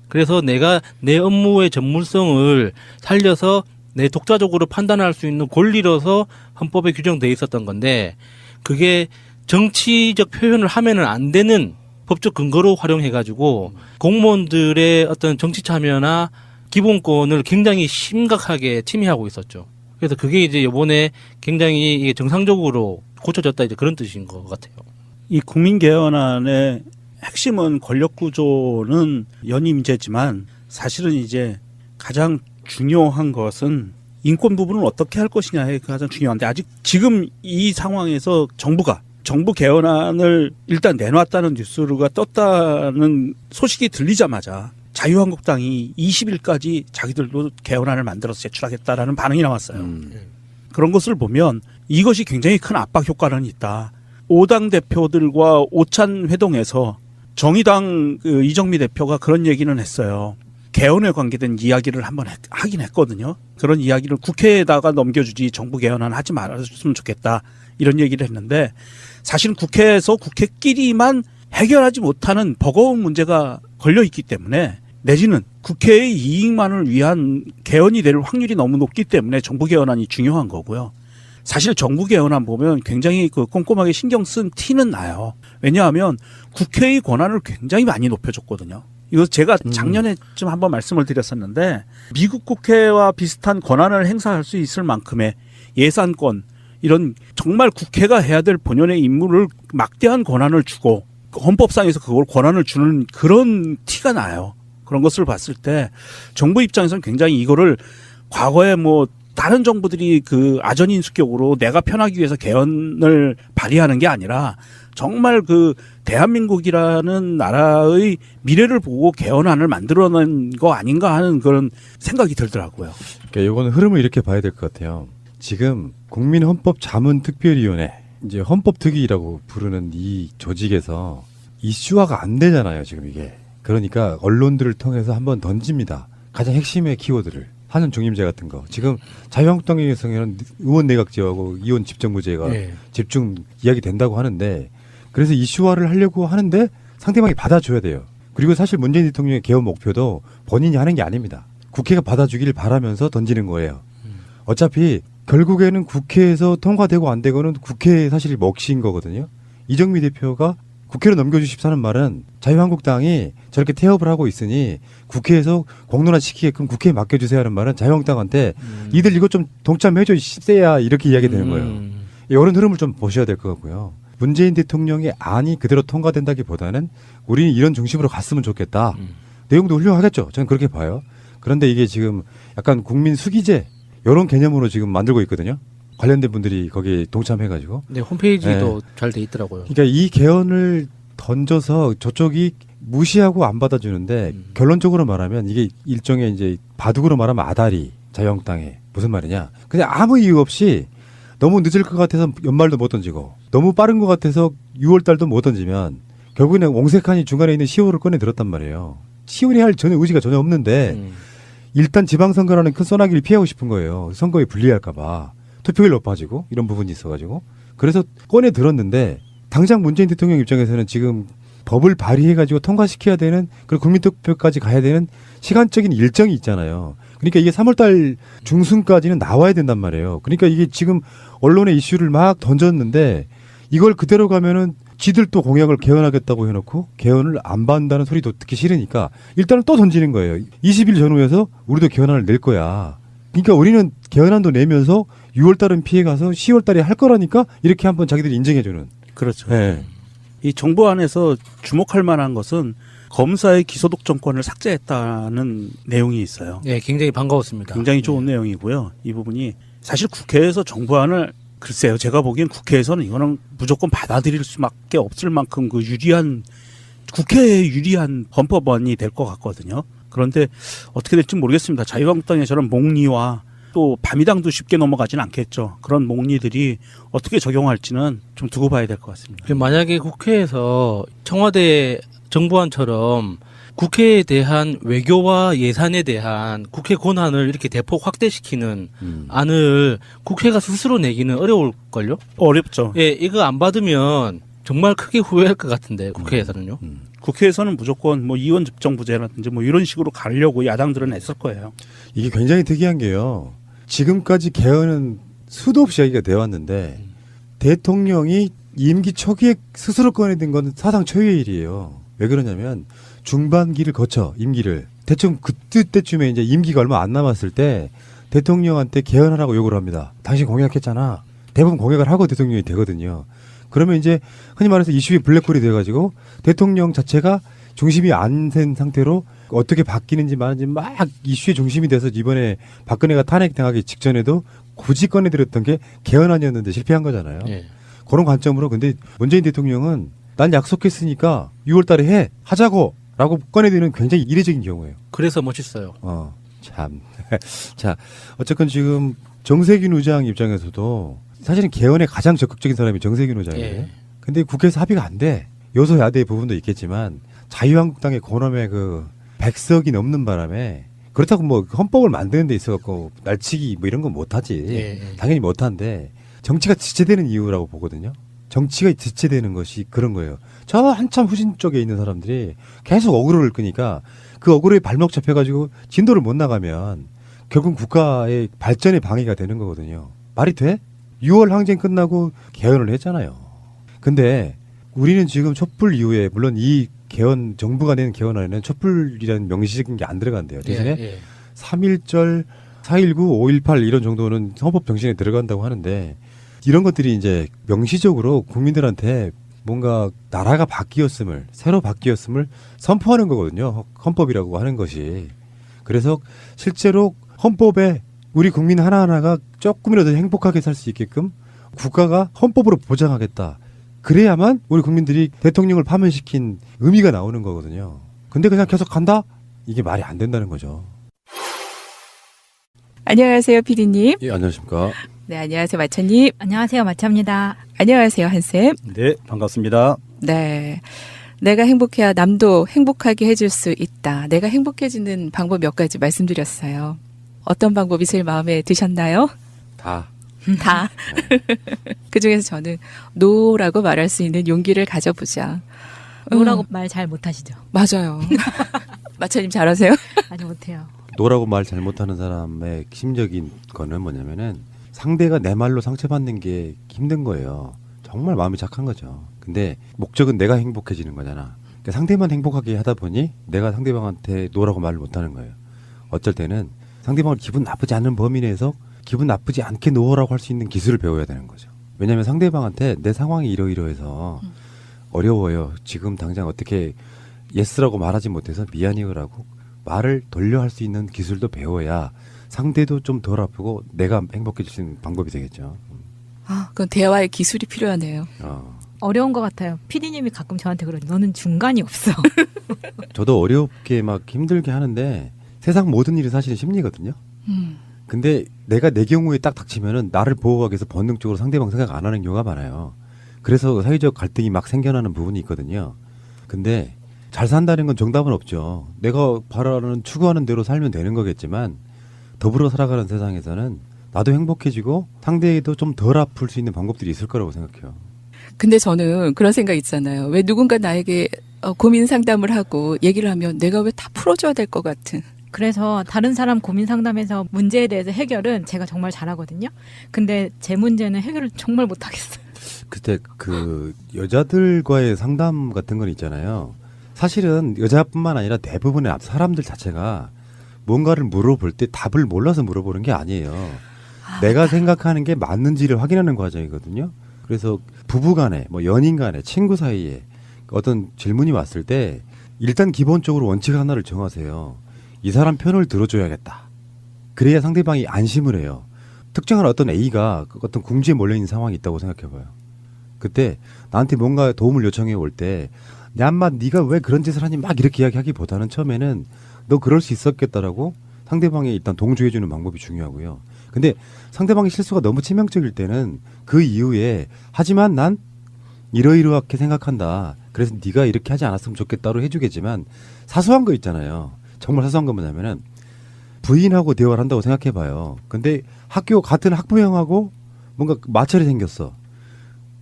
그래서 내가 내 업무의 전문성을 살려서 내 독자적으로 판단할 수 있는 권리로서 헌법에 규정돼 있었던 건데 그게 정치적 표현을 하면은 안 되는 법적 근거로 활용해가지고 공무원들의 어떤 정치 참여나 기본권을 굉장히 심각하게 침해하고 있었죠. 그래서 그게 이제 이번에 굉장히 이게 정상적으로 고쳐졌다 이제 그런 뜻인 것 같아요. 이 국민개헌안의 핵심은 권력구조는 연임제지만 사실은 이제 가장 중요한 것은 인권 부분을 어떻게 할 것이냐에 가장 중요한데 아직 지금 이 상황에서 정부 개헌안을 일단 내놨다는 뉴스가 떴다는 소식이 들리자마자 자유한국당이 20일까지 자기들도 개헌안을 만들어서 제출하겠다라는 반응이 나왔어요. 그런 것을 보면 이것이 굉장히 큰 압박 효과는 있다. 5당 대표들과 오찬 회동에서 정의당 이정미 대표가 그런 얘기는 했어요. 개헌에 관계된 이야기를 한번 하긴 했거든요. 그런 이야기를 국회에다가 넘겨주지 정부 개헌안 하지 말아줬으면 좋겠다. 이런 얘기를 했는데 사실은 국회에서 국회끼리만 해결하지 못하는 버거운 문제가 걸려있기 때문에 내지는 국회의 이익만을 위한 개헌이 될 확률이 너무 높기 때문에 정부 개헌안이 중요한 거고요. 사실 정부 개헌안 보면 굉장히 꼼꼼하게 신경 쓴 티는 나요. 왜냐하면 국회의 권한을 굉장히 많이 높여줬거든요. 이거 제가 작년에 좀 한번 말씀을 드렸었는데 미국 국회와 비슷한 권한을 행사할 수 있을 만큼의 예산권 이런 정말 국회가 해야 될 본연의 임무를 막대한 권한을 주고 헌법상에서 그걸 권한을 주는 그런 티가 나요. 그런 것을 봤을 때 정부 입장에서는 굉장히 이거를 과거에 뭐 다른 정부들이 그 아전인수격으로 내가 편하기 위해서 개헌을 발의하는 게 아니라 정말 그 대한민국이라는 나라의 미래를 보고 개헌안을 만들어낸 거 아닌가 하는 그런 생각이 들더라고요. 그러니까 이거는 흐름을 이렇게 봐야 될 것 같아요. 지금 국민헌법자문특별위원회 이제 헌법특위라고 부르는 이 조직에서 이슈화가 안 되잖아요. 지금 이게. 그러니까 언론들을 통해서 한번 던집니다. 가장 핵심의 키워드를. 4년 중임제 같은 거. 지금 자유한국당에서는 의원 내각제하고 의원 집정부제가 집중 이야기 된다고 하는데 그래서 이슈화를 하려고 하는데 상대방이 받아줘야 돼요. 그리고 사실 문재인 대통령의 개헌 목표도 본인이 하는 게 아닙니다. 국회가 받아주길 바라면서 던지는 거예요. 어차피 결국에는 국회에서 통과되고 안 되고는 국회의 사실 몫인 거거든요. 이정미 대표가 국회로 넘겨주십사는 말은 자유한국당이 저렇게 태업을 하고 있으니 국회에서 공론화 시키게끔 국회에 맡겨주세요 하는 말은 자유한국당한테 이들 이것 좀 동참해줘 쎄야 이렇게 이야기되는 거예요. 이런 흐름을 좀 보셔야 될 것 같고요. 문재인 대통령의 안이 그대로 통과된다기보다는 우리는 이런 중심으로 갔으면 좋겠다. 내용도 훌륭하겠죠. 저는 그렇게 봐요. 그런데 이게 지금 약간 국민 수기제 이런 개념으로 지금 만들고 있거든요. 관련된 분들이 거기에 동참해가지고. 네, 홈페이지도 잘 돼 있더라고요. 그러니까 이 개헌을 던져서 저쪽이 무시하고 안 받아주는데 결론적으로 말하면 이게 일종의 이제 바둑으로 말하면 아다리 자유한국당에 무슨 말이냐. 그냥 아무 이유 없이 너무 늦을 것 같아서 연말도 못 던지고 너무 빠른 것 같아서 6월 달도 못 던지면 결국에는 옹색한이 중간에 있는 10월을 꺼내 들었단 말이에요. 10월이 할 전혀 의지가 전혀 없는데 일단 지방선거라는 큰 소나기를 피하고 싶은 거예요. 선거에 불리할까 봐. 투표율 높아지고 이런 부분이 있어가지고. 그래서 꺼내 들었는데 당장 문재인 대통령 입장에서는 지금 법을 발의해가지고 통과시켜야 되는 그리고 국민투표까지 가야 되는 시간적인 일정이 있잖아요. 그러니까 이게 3월달 중순까지는 나와야 된단 말이에요. 그러니까 이게 지금 언론의 이슈를 막 던졌는데 이걸 그대로 가면은 지들 또 공약을 개헌하겠다고 해놓고 개헌을 안 받는다는 소리도 듣기 싫으니까 일단은 또 던지는 거예요. 20일 전후에서 우리도 개헌안을 낼 거야. 그러니까 우리는 개헌안도 내면서 6월달은 피해가서 10월달에 할 거라니까 이렇게 한번 자기들이 인정해주는. 그렇죠. 네. 이 정부 안에서 주목할 만한 것은 검사의 기소독 정권을 삭제했다는 내용이 있어요. 네, 굉장히 반가웠습니다. 굉장히 좋은 내용이고요. 이 부분이 사실 국회에서 정부안을 글쎄요. 제가 보기엔 국회에서는 이거는 무조건 받아들일 수밖에 없을 만큼 그 유리한 국회에 유리한 헌법안이 될 것 같거든요. 그런데 어떻게 될지 모르겠습니다. 자유한국당의 저런 몽리와 또 바미당도 쉽게 넘어가진 않겠죠. 그런 몽리들이 어떻게 적용할지는 좀 두고 봐야 될 것 같습니다. 만약에 국회에서 청와대 정부안처럼 국회에 대한 외교와 예산에 대한 국회 권한을 이렇게 대폭 확대시키는 안을 국회가 스스로 내기는 어려울걸요? 어렵죠. 예, 이거 안 받으면 정말 크게 후회할 것 같은데 국회에서는요. 국회에서는 무조건 뭐 이원 집정부제라든지 뭐 이런 식으로 가려고 야당들은 애쓸 거예요. 이게 굉장히 특이한 게요. 지금까지 개헌은 수도 없이 이야기가 되어 왔는데 대통령이 임기 초기에 스스로 꺼내든 건 사상 초유의 일이에요. 왜 그러냐면 중반기를 거쳐 임기를 대충 그때쯤에 이제 임기가 얼마 안 남았을 때 대통령한테 개헌하라고 요구를 합니다. 당신 공약했잖아. 대부분 공약을 하고 대통령이 되거든요. 그러면 이제 흔히 말해서 이슈의 블랙홀이 돼가지고 대통령 자체가 중심이 안 된 상태로 어떻게 바뀌는지 마는지 막 이슈의 중심이 돼서 이번에 박근혜가 탄핵당하기 직전에도 굳이 꺼내들였던 게 개헌안이었는데 실패한 거잖아요. 예. 그런 관점으로 근데 문재인 대통령은 난 약속했으니까 6월 달에 해 하자고 라고 꺼내드는 굉장히 이례적인 경우예요. 그래서 멋있어요. 참. 자, 어쨌건 지금 정세균 의장 입장에서도 사실은 개헌에 가장 적극적인 사람이 정세균 의장이에요. 예. 근데 국회에서 합의가 안 돼. 여소야대의 부분도 있겠지만 자유한국당의 권엄의 그 100석이 넘는 바람에 그렇다고 뭐 헌법을 만드는 데 있어갖고 날치기 뭐 이런 건 못하지. 예. 당연히 못한데 정치가 지체되는 이유라고 보거든요. 정치가 지체되는 것이 그런 거예요. 저 한참 후진 쪽에 있는 사람들이 계속 어그로를 끄니까 그 어그로에 발목 잡혀가지고 진도를 못 나가면 결국 국가의 발전에 방해가 되는 거거든요. 말이 돼? 6월 항쟁 끝나고 개헌을 했잖아요. 근데 우리는 지금 촛불 이후에 물론 이 개헌 정부가 낸 개헌안에는 촛불이라는 명시적인 게 안 들어간대요. 대신에 3.1절, 4.19, 5.18 이런 정도는 헌법 정신에 들어간다고 하는데 이런 것들이 이제 명시적으로 국민들한테 뭔가 나라가 바뀌었음을 새로 바뀌었음을 선포하는 거거든요. 헌법이라고 하는 것이. 그래서 실제로 헌법에 우리 국민 하나하나가 조금이라도 행복하게 살 수 있게끔 국가가 헌법으로 보장하겠다. 그래야만 우리 국민들이 대통령을 파면시킨 의미가 나오는 거거든요. 근데 그냥 계속 간다? 이게 말이 안 된다는 거죠. 안녕하세요, 피디님. 예, 안녕하십니까. 네, 안녕하세요, 마차님. 안녕하세요, 마차입니다. 안녕하세요, 한쌤. 네, 반갑습니다. 네. 내가 행복해야 남도 행복하게 해줄 수 있다. 내가 행복해지는 방법 몇 가지 말씀드렸어요. 어떤 방법이 제일 마음에 드셨나요? 다. 다. 그중에서 저는 노라고 말할 수 있는 용기를 가져보자. 노라고 말 잘 못하시죠? 맞아요. 마차님 잘하세요? 아니, 못해요. 노라고 말 잘못하는 사람의 심적인 거는 뭐냐면은 상대가 내 말로 상처받는 게 힘든 거예요. 정말 마음이 착한 거죠. 근데 목적은 내가 행복해지는 거잖아. 그러니까 상대만 행복하게 하다 보니 내가 상대방한테 노라고 말을 못하는 거예요. 어쩔 때는 상대방을 기분 나쁘지 않은 범위 내에서 기분 나쁘지 않게 노라고 할 수 있는 기술을 배워야 되는 거죠. 왜냐하면 상대방한테 내 상황이 이러이러해서 어려워요. 지금 당장 어떻게 예스라고 말하지 못해서 미안해요라고 말을 돌려 할 수 있는 기술도 배워야 상대도 좀 덜 아프고 내가 행복해질 수 있는 방법이 되겠죠. 그건 대화의 기술이 필요하네요. 어려운 것 같아요. PD님이 가끔 저한테 그러죠. 너는 중간이 없어. 저도 어렵게 막 힘들게 하는데 세상 모든 일이 사실은 심리거든요. 근데 내가 내 경우에 딱 닥치면은 나를 보호하기 위해서 본능적으로 상대방 생각 안 하는 경우가 많아요. 그래서 사회적 갈등이 막 생겨나는 부분이 있거든요. 근데 잘 산다는 건 정답은 없죠. 내가 바라는 추구하는 대로 살면 되는 거겠지만 더불어 살아가는 세상에서는 나도 행복해지고 상대에도 좀 덜 아플 수 있는 방법들이 있을 거라고 생각해요. 근데 저는 그런 생각 있잖아요. 왜 누군가 나에게 고민 상담을 하고 얘기를 하면 내가 왜 다 풀어줘야 될 것 같은. 그래서 다른 사람 고민 상담에서 문제에 대해서 해결은 제가 정말 잘하거든요. 근데 제 문제는 해결을 정말 못하겠어요. 그때 그 여자들과의 상담 같은 건 있잖아요. 사실은 여자뿐만 아니라 대부분의 사람들 자체가 뭔가를 물어볼 때 답을 몰라서 물어보는 게 아니에요. 내가 생각하는 게 맞는지를 확인하는 과정이거든요. 그래서 부부간에 뭐 연인간에 친구 사이에 어떤 질문이 왔을 때 일단 기본적으로 원칙 하나를 정하세요. 이 사람 편을 들어줘야겠다. 그래야 상대방이 안심을 해요. 특정한 어떤 A가 어떤 궁지에 몰려있는 상황이 있다고 생각해봐요. 그때 나한테 뭔가 도움을 요청해 올 때 얌마 네가 왜 그런 짓을 하니 막 이렇게 이야기하기보다는 처음에는 너 그럴 수 있었겠다라고 상대방이 일단 동조해주는 방법이 중요하고요. 근데 상대방의 실수가 너무 치명적일 때는 그 이후에 하지만 난 이러이러하게 생각한다. 그래서 네가 이렇게 하지 않았으면 좋겠다로 해주겠지만 사소한 거 있잖아요. 정말 사소한 거 뭐냐면은 부인하고 대화를 한다고 생각해봐요. 근데 학교 같은 학부형하고 뭔가 마찰이 생겼어.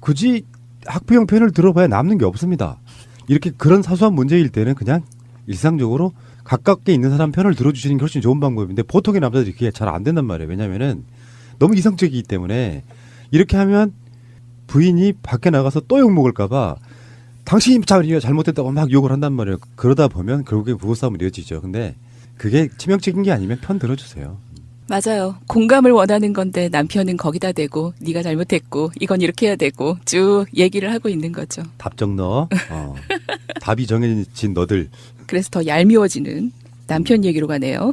굳이 학부형 편을 들어봐야 남는 게 없습니다. 이렇게 그런 사소한 문제일 때는 그냥 일상적으로 가깝게 있는 사람 편을 들어주시는 게 훨씬 좋은 방법인데 보통의 남자들이 그게 잘 안 된단 말이에요. 왜냐면은 너무 이성적이기 때문에 이렇게 하면 부인이 밖에 나가서 또 욕먹을까봐 당신이 잘못했다고 막 욕을 한단 말이에요. 그러다 보면 결국에 부부싸움이 이어지죠. 근데 그게 치명적인 게 아니면 편 들어주세요. 맞아요. 공감을 원하는 건데 남편은 거기다 대고 네가 잘못했고 이건 이렇게 해야 되고 쭉 얘기를 하고 있는 거죠. 답정 너. 답이 정해진 너들. 그래서 더 얄미워지는 남편 얘기로 가네요.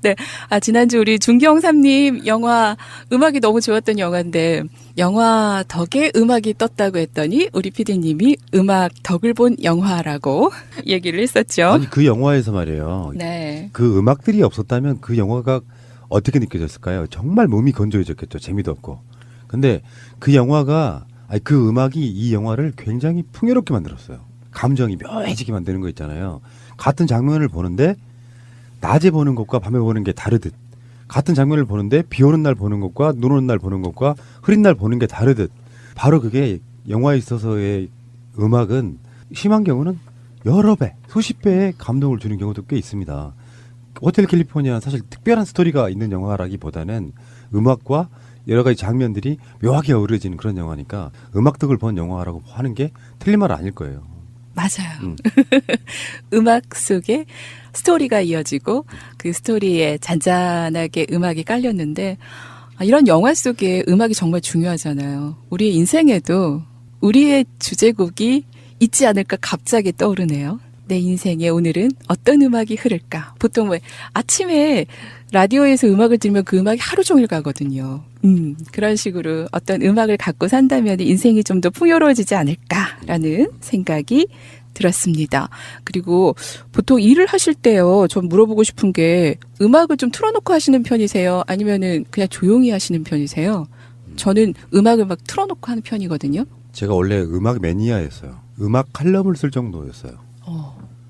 네. 지난주 우리 중경삼님 영화 음악이 너무 좋았던 영화인데 영화 덕에 음악이 떴다고 했더니 우리 PD님이 음악 덕을 본 영화라고 얘기를 했었죠. 아니 그 영화에서 말이에요. 네. 그 음악들이 없었다면 그 영화가 어떻게 느껴졌을까요? 정말 몸이 건조해졌겠죠. 재미도 없고. 근데 그 영화가 그 음악이 이 영화를 굉장히 풍요롭게 만들었어요. 감정이 묘해지게 만드는 거 있잖아요. 같은 장면을 보는데 낮에 보는 것과 밤에 보는 게 다르듯 같은 장면을 보는데 비 오는 날 보는 것과 눈 오는 날 보는 것과 흐린 날 보는 게 다르듯 바로 그게 영화에 있어서의 음악은 심한 경우는 여러 배, 수십 배의 감동을 주는 경우도 꽤 있습니다. 호텔 캘리포니아는 사실 특별한 스토리가 있는 영화라기보다는 음악과 여러 가지 장면들이 묘하게 어우러지는 그런 영화니까 음악 덕을 본 영화라고 하는 게 틀린 말 아닐 거예요. 맞아요. 음악 속에 스토리가 이어지고 그 스토리에 잔잔하게 음악이 깔렸는데 이런 영화 속에 음악이 정말 중요하잖아요. 우리의 인생에도 우리의 주제곡이 있지 않을까 갑자기 떠오르네요. 내 인생에 오늘은 어떤 음악이 흐를까? 보통 아침에 라디오에서 음악을 들으면 그 음악이 하루 종일 가거든요. 그런 식으로 어떤 음악을 갖고 산다면 인생이 좀 더 풍요로워지지 않을까라는 생각이 들었습니다. 그리고 보통 일을 하실 때요, 좀 물어보고 싶은 게 음악을 좀 틀어놓고 하시는 편이세요? 아니면은 그냥 조용히 하시는 편이세요? 저는 음악을 막 틀어놓고 하는 편이거든요. 제가 원래 음악 매니아였어요. 음악 칼럼을 쓸 정도였어요.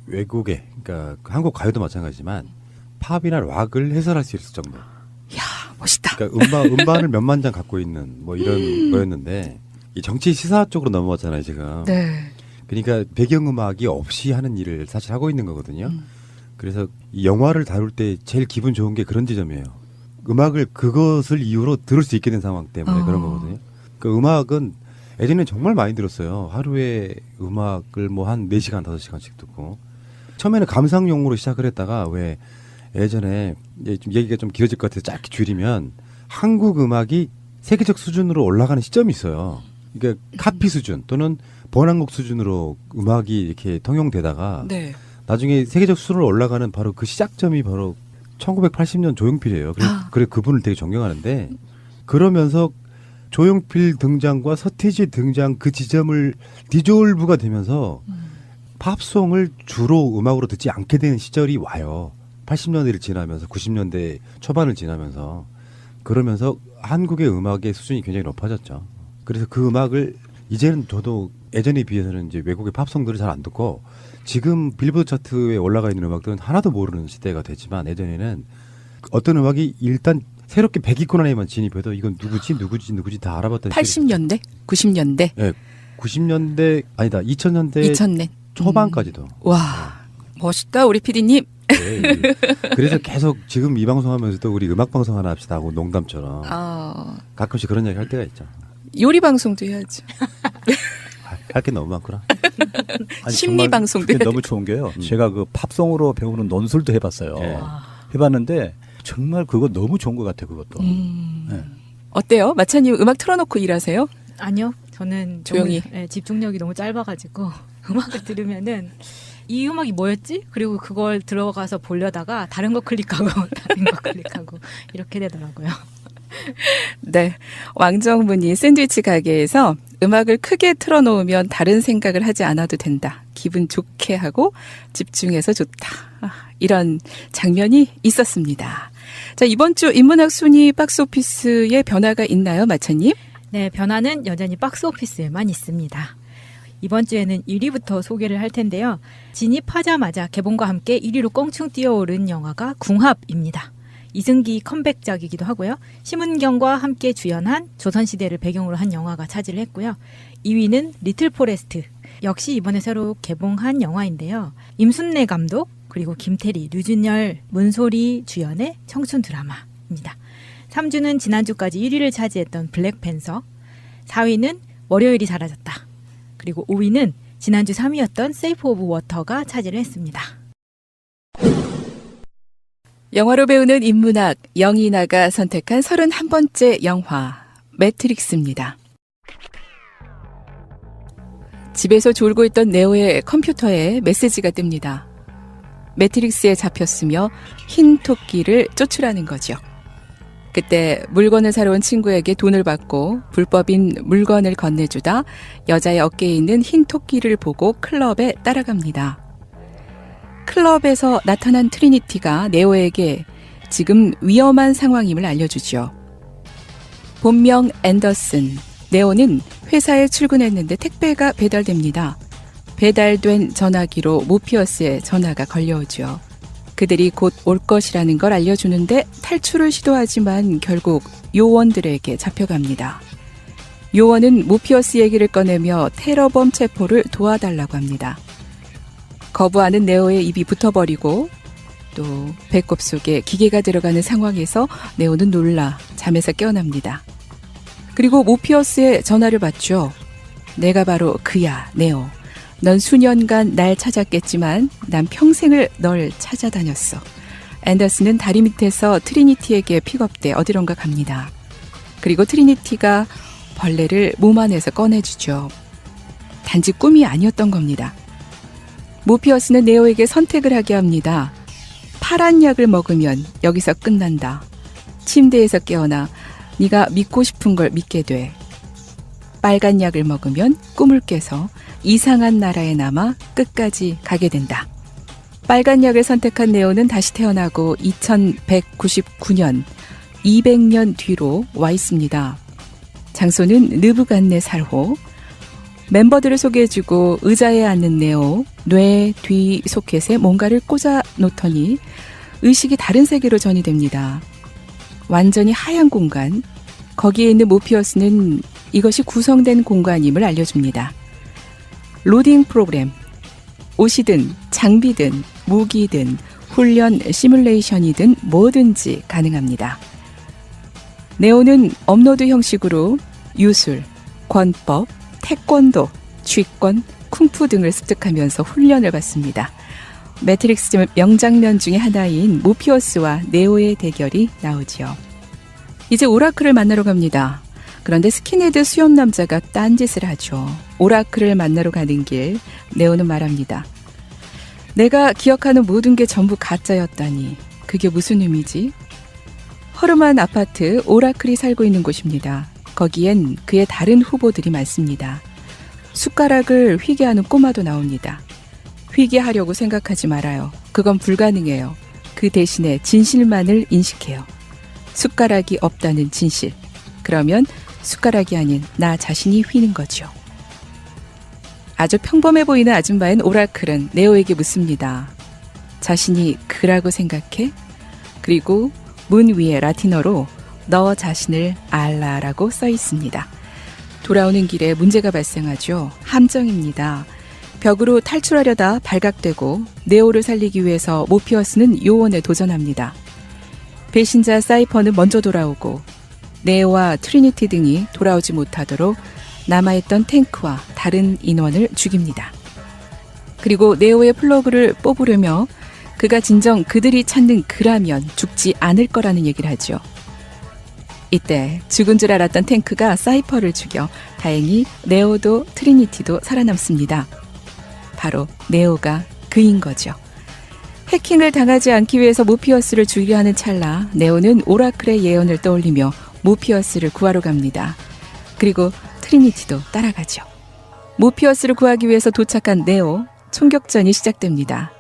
외국에, 그러니까 한국 가요도 마찬가지지만 팝이나 락을 해설할 수 있을 정도. 이야, 멋있다. 그러니까 음반을 몇만 장 갖고 있는 뭐 이런 거였는데 이 정치 시사 쪽으로 넘어왔잖아요 지금. 네. 그러니까 배경음악이 없이 하는 일을 사실 하고 있는 거거든요. 그래서 이 영화를 다룰 때 제일 기분 좋은 게 그런 지점이에요. 음악을 그것을 이유로 들을 수 있게 된 상황 때문에 그런 거거든요. 그 음악은 예전에 정말 많이 들었어요. 하루에 음악을 뭐 한 4시간, 5시간씩 듣고. 처음에는 감상용으로 시작을 했다가 왜 예전에 좀 얘기가 좀 길어질 것 같아서 짧게 줄이면 한국 음악이 세계적 수준으로 올라가는 시점이 있어요. 그러니까 카피 수준 또는 번안곡 수준으로 음악이 이렇게 통용되다가 네. 나중에 세계적 수준으로 올라가는 바로 그 시작점이 바로 1980년 조용필이에요. 그래 그분을 되게 존경하는데 그러면서 조용필 등장과 서태지 등장 그 지점을 디졸브가 되면서 팝송을 주로 음악으로 듣지 않게 되는 시절이 와요. 80년대를 지나면서 90년대 초반을 지나면서 그러면서 한국의 음악의 수준이 굉장히 높아졌죠. 그래서 그 음악을 이제는 저도 예전에 비해서는 이제 외국의 팝송들을 잘 안 듣고 지금 빌보드 차트에 올라가 있는 음악들은 하나도 모르는 시대가 됐지만 예전에는 어떤 음악이 일단 새롭게 100위권 안에만 진입해도 이건 누구지 다 알아봤던 80년대? 90년대? 네. 90년대 아니다. 2000년대 초반까지도. 와, 멋있다 우리 PD님. 네. 그래서 계속 지금 이 방송하면서도 우리 음악 방송 하나 합시다 하고 농담처럼 가끔씩 그런 얘기 할 때가 있죠. 요리 방송도 해야죠. 할 게 너무 많구나. 아니, 심리 방송도 너무 좋은 게요. 제가 그 팝송으로 배우는 논술도 해봤어요. 해봤는데 정말 그거 너무 좋은 것 같아요. 그것도. 네. 어때요? 마차님 음악 틀어놓고 일하세요? 아니요. 저는 조용히. 너무, 집중력이 너무 짧아가지고 음악을 들으면은 이 음악이 뭐였지? 그리고 그걸 들어가서 보려다가 다른 거 클릭하고 다른 거 클릭하고 이렇게 되더라고요. 네. 왕정문이 샌드위치 가게에서 음악을 크게 틀어놓으면 다른 생각을 하지 않아도 된다. 기분 좋게 하고 집중해서 좋다. 이런 장면이 있었습니다. 자, 이번 주 인문학 순위 박스오피스에 변화가 있나요, 마차님? 네, 변화는 여전히 박스오피스에만 있습니다. 이번 주에는 1위부터 소개를 할 텐데요. 진입하자마자 개봉과 함께 1위로 껑충 뛰어오른 영화가 궁합입니다. 이승기 컴백작이기도 하고요. 심은경과 함께 주연한 조선시대를 배경으로 한 영화가 차지를 했고요. 2위는 리틀 포레스트. 역시 이번에 새로 개봉한 영화인데요. 임순례 감독, 그리고 김태리, 류준열, 문소리 주연의 청춘 드라마입니다. 3주는 지난주까지 1위를 차지했던 블랙팬서. 4위는 월요일이 사라졌다. 그리고 5위는 지난주 3위였던 세이프 오브 워터가 차지를 했습니다. 영화로 배우는 인문학, 영희나가 선택한 31번째 영화, 매트릭스입니다. 집에서 졸고 있던 네오의 컴퓨터에 메시지가 뜹니다. 매트릭스에 잡혔으며 흰 토끼를 쫓으라는 거죠. 그때 물건을 사러 온 친구에게 돈을 받고 불법인 물건을 건네주다 여자의 어깨에 있는 흰 토끼를 보고 클럽에 따라갑니다. 클럽에서 나타난 트리니티가 네오에게 지금 위험한 상황임을 알려주죠. 본명 앤더슨, 네오는 회사에 출근했는데 택배가 배달됩니다. 배달된 전화기로 모피어스의 전화가 걸려오죠. 그들이 곧 올 것이라는 걸 알려주는데 탈출을 시도하지만 결국 요원들에게 잡혀갑니다. 요원은 모피어스 얘기를 꺼내며 테러범 체포를 도와달라고 합니다. 거부하는 네오의 입이 붙어버리고 또 배꼽 속에 기계가 들어가는 상황에서 네오는 놀라 잠에서 깨어납니다. 그리고 모피어스의 전화를 받죠. 내가 바로 그야, 네오. 넌 수년간 날 찾았겠지만 난 평생을 널 찾아다녔어. 앤더슨은 다리 밑에서 트리니티에게 픽업돼 어디론가 갑니다. 그리고 트리니티가 벌레를 몸 안에서 꺼내주죠. 단지 꿈이 아니었던 겁니다. 모피어스는 네오에게 선택을 하게 합니다. 파란 약을 먹으면 여기서 끝난다. 침대에서 깨어나 네가 믿고 싶은 걸 믿게 돼. 빨간 약을 먹으면 꿈을 깨서 이상한 나라에 남아 끝까지 가게 된다. 빨간 약을 선택한 네오는 다시 태어나고 2199년, 200년 뒤로 와 있습니다. 장소는 느부갓네살호. 멤버들을 소개해주고 의자에 앉는 네오, 뇌 뒤 소켓에 뭔가를 꽂아 놓더니 의식이 다른 세계로 전이 됩니다. 완전히 하얀 공간. 거기에 있는 모피어스는 이것이 구성된 공간임을 알려줍니다. 로딩 프로그램. 옷이든 장비든 무기든 훈련 시뮬레이션이든 뭐든지 가능합니다. 네오는 업로드 형식으로 유술, 권법, 태권도, 쥐권, 쿵푸 등을 습득하면서 훈련을 받습니다. 매트릭스 명장면 중에 하나인 모피어스와 네오의 대결이 나오죠. 이제 오라클을 만나러 갑니다. 그런데 스킨헤드 수염 남자가 딴짓을 하죠. 오라클을 만나러 가는 길, 네오는 말합니다. 내가 기억하는 모든 게 전부 가짜였다니. 그게 무슨 의미지? 허름한 아파트 오라클이 살고 있는 곳입니다. 거기엔 그의 다른 후보들이 많습니다. 숟가락을 휘게 하는 꼬마도 나옵니다. 휘게 하려고 생각하지 말아요. 그건 불가능해요. 그 대신에 진실만을 인식해요. 숟가락이 없다는 진실. 그러면 숟가락이 아닌 나 자신이 휘는 거죠. 아주 평범해 보이는 아줌마인 오라클은 네오에게 묻습니다. 자신이 그라고 생각해? 그리고 문 위에 라틴어로 너 자신을 알라라고 써 있습니다. 돌아오는 길에 문제가 발생하죠. 함정입니다. 벽으로 탈출하려다 발각되고 네오를 살리기 위해서 모피어스는 요원에 도전합니다. 배신자 사이퍼는 먼저 돌아오고 네오와 트리니티 등이 돌아오지 못하도록 남아있던 탱크와 다른 인원을 죽입니다. 그리고 네오의 플러그를 뽑으려며 그가 진정 그들이 찾는 그라면 죽지 않을 거라는 얘기를 하죠. 이때 죽은 줄 알았던 탱크가 사이퍼를 죽여 다행히 네오도 트리니티도 살아남습니다. 바로 네오가 그인 거죠. 해킹을 당하지 않기 위해서 모피어스를 죽이려 하는 찰나 네오는 오라클의 예언을 떠올리며 모피어스를 구하러 갑니다. 그리고 트리니티도 따라가죠. 모피어스를 구하기 위해서 도착한 네오, 총격전이 시작됩니다.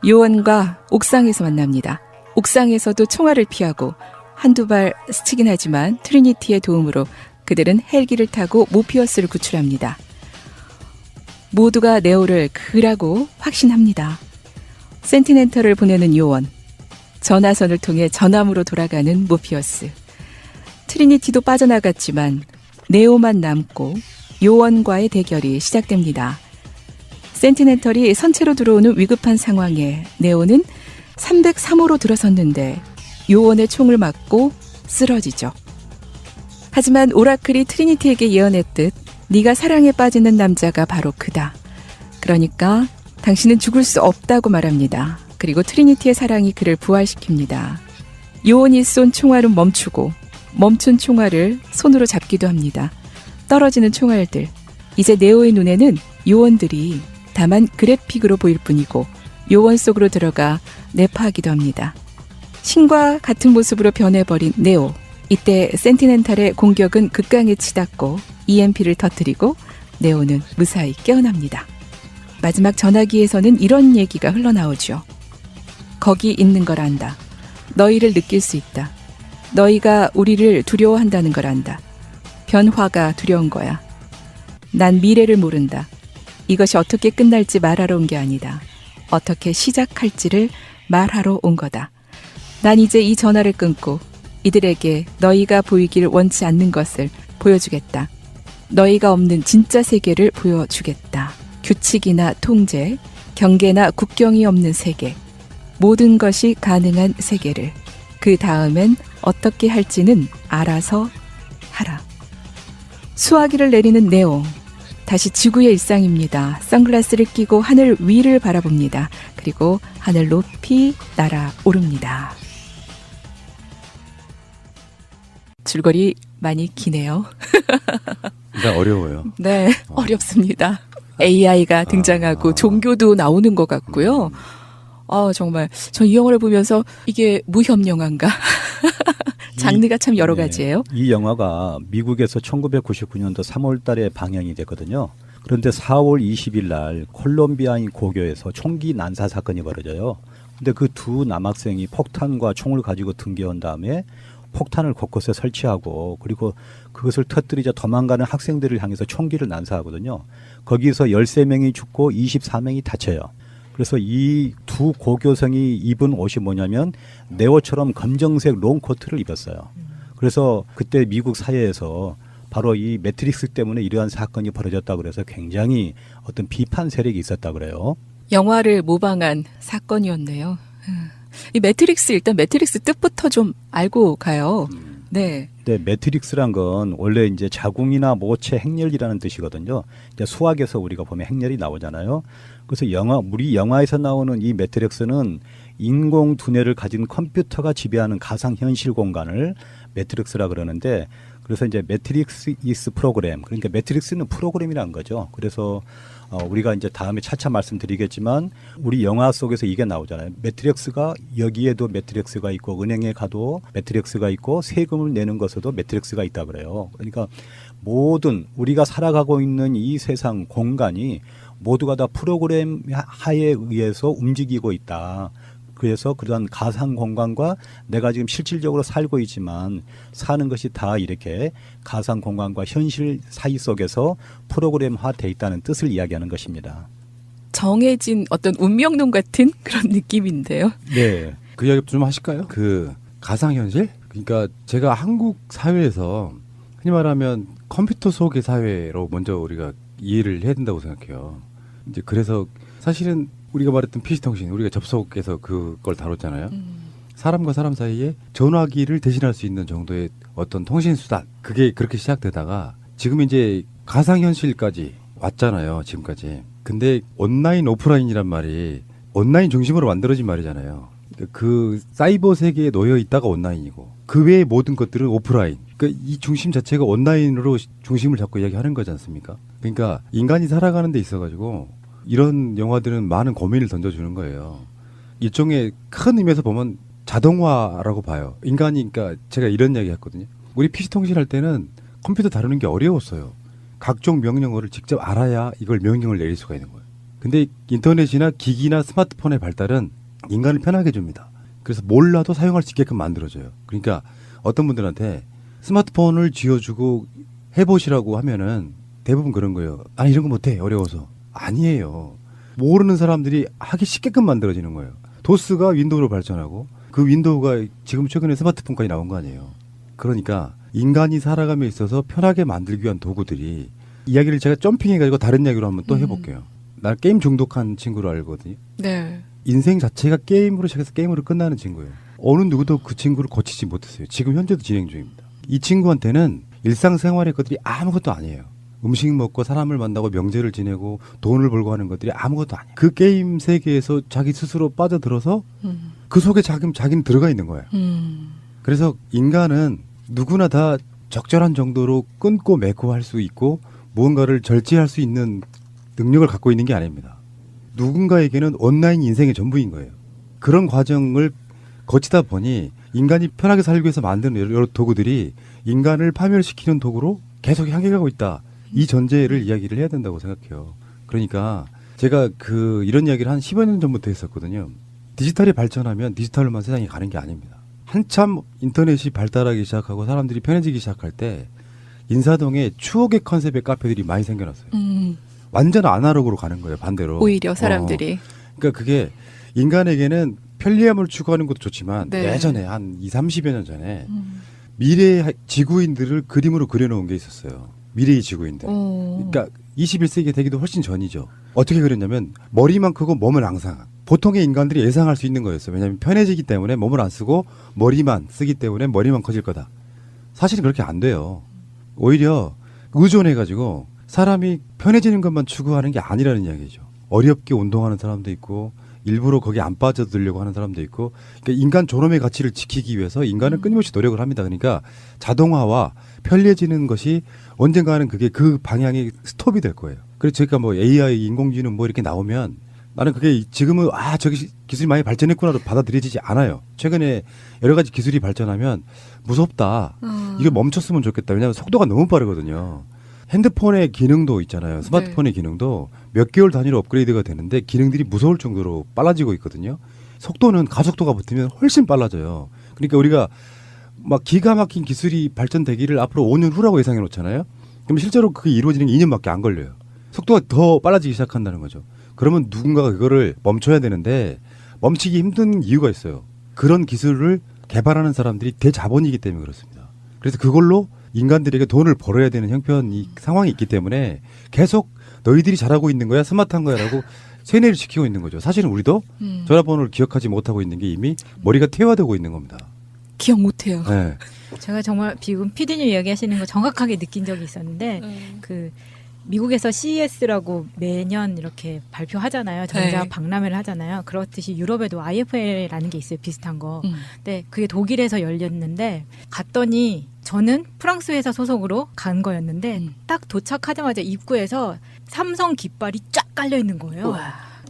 요원과 옥상에서 만납니다. 옥상에서도 총알을 피하고 한두 발 스치긴 하지만 트리니티의 도움으로 그들은 헬기를 타고 모피어스를 구출합니다. 모두가 네오를 그라고 확신합니다. 센티넨털을 보내는 요원, 전화선을 통해 전함으로 돌아가는 모피어스. 트리니티도 빠져나갔지만 네오만 남고 요원과의 대결이 시작됩니다. 센티넨털이 선체로 들어오는 위급한 상황에 네오는 303호로 들어섰는데 요원의 총을 맞고 쓰러지죠. 하지만 오라클이 트리니티에게 예언했듯 네가 사랑에 빠지는 남자가 바로 그다. 그러니까 당신은 죽을 수 없다고 말합니다. 그리고 트리니티의 사랑이 그를 부활시킵니다. 요원이 쏜 총알은 멈추고 멈춘 총알을 손으로 잡기도 합니다. 떨어지는 총알들. 이제 네오의 눈에는 요원들이 다만 그래픽으로 보일 뿐이고 요원 속으로 들어가 내파하기도 합니다. 신과 같은 모습으로 변해버린 네오. 이때 센티넨탈의 공격은 극강에 치닫고 EMP를 터뜨리고 네오는 무사히 깨어납니다. 마지막 전화기에서는 이런 얘기가 흘러나오죠. 거기 있는 걸 안다. 너희를 느낄 수 있다. 너희가 우리를 두려워한다는 걸 안다. 변화가 두려운 거야. 난 미래를 모른다. 이것이 어떻게 끝날지 말하러 온 게 아니다. 어떻게 시작할지를 말하러 온 거다. 난 이제 이 전화를 끊고 이들에게 너희가 보이길 원치 않는 것을 보여주겠다. 너희가 없는 진짜 세계를 보여주겠다. 규칙이나 통제, 경계나 국경이 없는 세계. 모든 것이 가능한 세계를. 그 다음엔 어떻게 할지는 알아서 하라. 수화기를 내리는 네오. 다시 지구의 일상입니다. 선글라스를 끼고 하늘 위를 바라봅니다. 그리고 하늘 높이 날아오릅니다. 줄거리 많이 기네요. 그러니까 어려워요. 네, 어렵습니다. AI가 등장하고 종교도 나오는 것 같고요. 정말 전 이 영화를 보면서 이게 무협 영화인가? 장르가 참 여러 가지예요. 이 영화가 미국에서 1999년도 3월 달에 방영이 됐거든요. 그런데 4월 20일 날 콜롬비아인 고교에서 총기 난사 사건이 벌어져요. 근데 그 두 남학생이 폭탄과 총을 가지고 등교한 다음에 폭탄을 곳곳에 설치하고 그리고 그것을 터뜨리자 도망가는 학생들을 향해서 총기를 난사하거든요. 거기서 13명이 죽고 24명이 다쳐요. 그래서 이 두 고교생이 입은 옷이 뭐냐면 네오처럼 검정색 롱코트를 입었어요. 그래서 그때 미국 사회에서 바로 이 매트릭스 때문에 이러한 사건이 벌어졌다고 그래서 굉장히 어떤 비판 세력이 있었다고 그래요. 영화를 모방한 사건이었네요. 이 매트릭스, 일단 매트릭스 뜻부터 좀 알고 가요. 네. 네, 매트릭스란 건 원래 이제 자궁이나 모체 행렬이라는 뜻이거든요. 이제 수학에서 우리가 보면 행렬이 나오잖아요. 그래서 우리 영화에서 나오는 이 매트릭스는 인공 두뇌를 가진 컴퓨터가 지배하는 가상 현실 공간을 매트릭스라 그러는데, 그래서 이제 매트릭스 이스 프로그램, 그러니까 매트릭스는 프로그램이라는 거죠. 그래서 우리가 이제 다음에 차차 말씀드리겠지만 우리 영화 속에서 이게 나오잖아요. 매트릭스가 여기에도 매트릭스가 있고 은행에 가도 매트릭스가 있고 세금을 내는 것에도 매트릭스가 있다 그래요. 그러니까 모든 우리가 살아가고 있는 이 세상 공간이 모두가 다 프로그램 하에 의해서 움직이고 있다. 그래서 그러한 가상 공간과 내가 지금 실질적으로 살고 있지만 사는 것이 다 이렇게 가상 공간과 현실 사이 속에서 프로그램화돼 있다는 뜻을 이야기하는 것입니다. 정해진 어떤 운명론 같은 그런 느낌인데요. 네. 그 이야기 좀 하실까요? 그 가상현실? 그러니까 제가 한국 사회에서 흔히 말하면 컴퓨터 속의 사회로 먼저 우리가 이해를 해야 된다고 생각해요. 이제 그래서 사실은 우리가 말했던 PC통신, 우리가 접속해서 그걸 다뤘잖아요. 사람과 사람 사이에 전화기를 대신할 수 있는 정도의 어떤 통신수단, 그게 그렇게 시작되다가 지금 이제 가상현실까지 왔잖아요, 지금까지. 근데 온라인, 오프라인이란 말이 온라인 중심으로 만들어진 말이잖아요. 그 사이버 세계에 놓여 있다가 온라인이고 그 외의 모든 것들은 오프라인. 그러니까 이 중심 자체가 온라인으로 중심을 잡고 이야기하는 거지 않습니까? 그러니까 인간이 살아가는 데 있어가지고 이런 영화들은 많은 고민을 던져주는 거예요. 일종의 큰 의미에서 보면 자동화라고 봐요. 인간이, 그러니까 제가 이런 이야기 했거든요. 우리 PC통신 할 때는 컴퓨터 다루는 게 어려웠어요. 각종 명령어를 직접 알아야 이걸 명령을 내릴 수가 있는 거예요. 근데 인터넷이나 기기나 스마트폰의 발달은 인간을 편하게 해줍니다. 그래서 몰라도 사용할 수 있게끔 만들어줘요. 그러니까 어떤 분들한테 스마트폰을 쥐어주고 해보시라고 하면은 대부분 그런 거예요. 아, 이런 거 못해. 어려워서. 아니에요. 모르는 사람들이 하기 쉽게끔 만들어지는 거예요. 도스가 윈도우로 발전하고 그 윈도우가 지금 최근에 스마트폰까지 나온 거 아니에요. 그러니까 인간이 살아감에 있어서 편하게 만들기 위한 도구들이 이야기를 제가 점핑해가지고 다른 이야기로 한번 또 해볼게요. 나 게임 중독한 친구를 알거든요. 네. 인생 자체가 게임으로 시작해서 게임으로 끝나는 친구예요. 어느 누구도 그 친구를 고치지 못했어요. 지금 현재도 진행 중입니다. 이 친구한테는 일상생활의 것들이 아무것도 아니에요. 음식 먹고 사람을 만나고 명제를 지내고 돈을 벌고 하는 것들이 아무것도 아니에요. 그 게임 세계에서 자기 스스로 빠져들어서 그 속에 자기는 들어가 있는 거예요. 그래서 인간은 누구나 다 적절한 정도로 끊고 맺고 할 수 있고 무언가를 절제할 수 있는 능력을 갖고 있는 게 아닙니다. 누군가에게는 온라인 인생의 전부인 거예요. 그런 과정을 거치다 보니 인간이 편하게 살기 위해서 만드는 여러 도구들이 인간을 파멸시키는 도구로 계속 향해 가고 있다. 이 전제를 이야기를 해야 된다고 생각해요. 그러니까 제가 이런 이야기를 한 10여 년 전부터 했었거든요. 디지털이 발전하면 디지털로만 세상이 가는 게 아닙니다. 한참 인터넷이 발달하기 시작하고 사람들이 편해지기 시작할 때 인사동에 추억의 컨셉의 카페들이 많이 생겨났어요. 완전 아날로그로 가는 거예요. 반대로. 오히려 사람들이. 그러니까 그게 인간에게는 편리함을 추구하는 것도 좋지만 네. 예전에 한 20, 30여 년 전에 미래의 지구인들을 그림으로 그려놓은 게 있었어요. 미래의 지구인들. 그러니까 21세기 되기도 훨씬 전이죠. 어떻게 그렸냐면 머리만 크고 몸은 앙상한. 보통의 인간들이 예상할 수 있는 거였어요. 왜냐하면 편해지기 때문에 몸을 안 쓰고 머리만 쓰기 때문에 머리만 커질 거다. 사실은 그렇게 안 돼요. 오히려 의존해가지고 사람이 편해지는 것만 추구하는 게 아니라는 이야기죠. 어렵게 운동하는 사람도 있고 일부러 거기 안 빠져들려고 하는 사람도 있고 그러니까 인간 존엄의 가치를 지키기 위해서 인간은 끊임없이 노력을 합니다. 그러니까 자동화와 편리해지는 것이 언젠가는 그게 그 방향이 스톱이 될 거예요. 그래서 제가 뭐 AI, 인공지능 뭐 이렇게 나오면 나는 그게 지금은 저기 기술이 많이 발전했구나로 받아들여지지 않아요. 최근에 여러 가지 기술이 발전하면 무섭다. 이거 멈췄으면 좋겠다. 왜냐하면 속도가 너무 빠르거든요. 핸드폰의 기능도 있잖아요. 스마트폰의 기능도 몇 개월 단위로 업그레이드가 되는데 기능들이 무서울 정도로 빨라지고 있거든요. 속도는 가속도가 붙으면 훨씬 빨라져요. 그러니까 우리가 막 기가 막힌 기술이 발전되기를 앞으로 5년 후라고 예상해 놓잖아요. 그럼 실제로 그게 이루어지는 게 2년밖에 안 걸려요. 속도가 더 빨라지기 시작한다는 거죠. 그러면 누군가가 그거를 멈춰야 되는데 멈추기 힘든 이유가 있어요. 그런 기술을 개발하는 사람들이 대자본이기 때문에 그렇습니다. 그래서 그걸로 인간들에게 돈을 벌어야 되는 형편이 상황이 있기 때문에 계속 너희들이 잘하고 있는 거야 스마트한 거야라고 세뇌를 시키고 있는 거죠. 사실은 우리도 전화번호를 기억하지 못하고 있는 게 이미 머리가 퇴화되고 있는 겁니다. 기억 못해요. 네. 제가 정말 지금 PD님 이야기하시는 거 정확하게 느낀 적이 있었는데 미국에서 CES라고 매년 이렇게 발표하잖아요. 전자 박람회를 하잖아요. 그렇듯이 유럽에도 IFA라는 게 있어요. 비슷한 거. 근데 그게 독일에서 열렸는데 갔더니 저는 프랑스 회사 소속으로 간 거였는데 딱 도착하자마자 입구에서 삼성 깃발이 쫙 깔려 있는 거예요.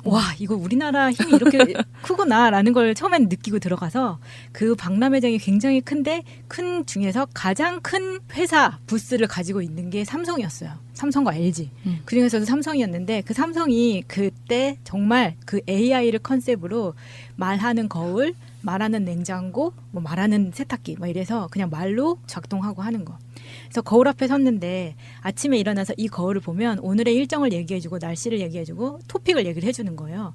와, 이거 우리나라 힘이 이렇게 크구나라는 걸 처음엔 느끼고 들어가서 그 박람회장이 굉장히 큰데 큰 중에서 가장 큰 회사 부스를 가지고 있는 게 삼성이었어요. 삼성과 LG. 그중에서도 삼성이었는데 그 삼성이 그때 정말 그 AI를 컨셉으로 말하는 거울, 말하는 냉장고, 뭐 말하는 세탁기 뭐 이래서 그냥 말로 작동하고 하는 거. 그래서 거울 앞에 섰는데 아침에 일어나서 이 거울을 보면 오늘의 일정을 얘기해주고 날씨를 얘기해주고 토픽을 얘기를 해주는 거예요.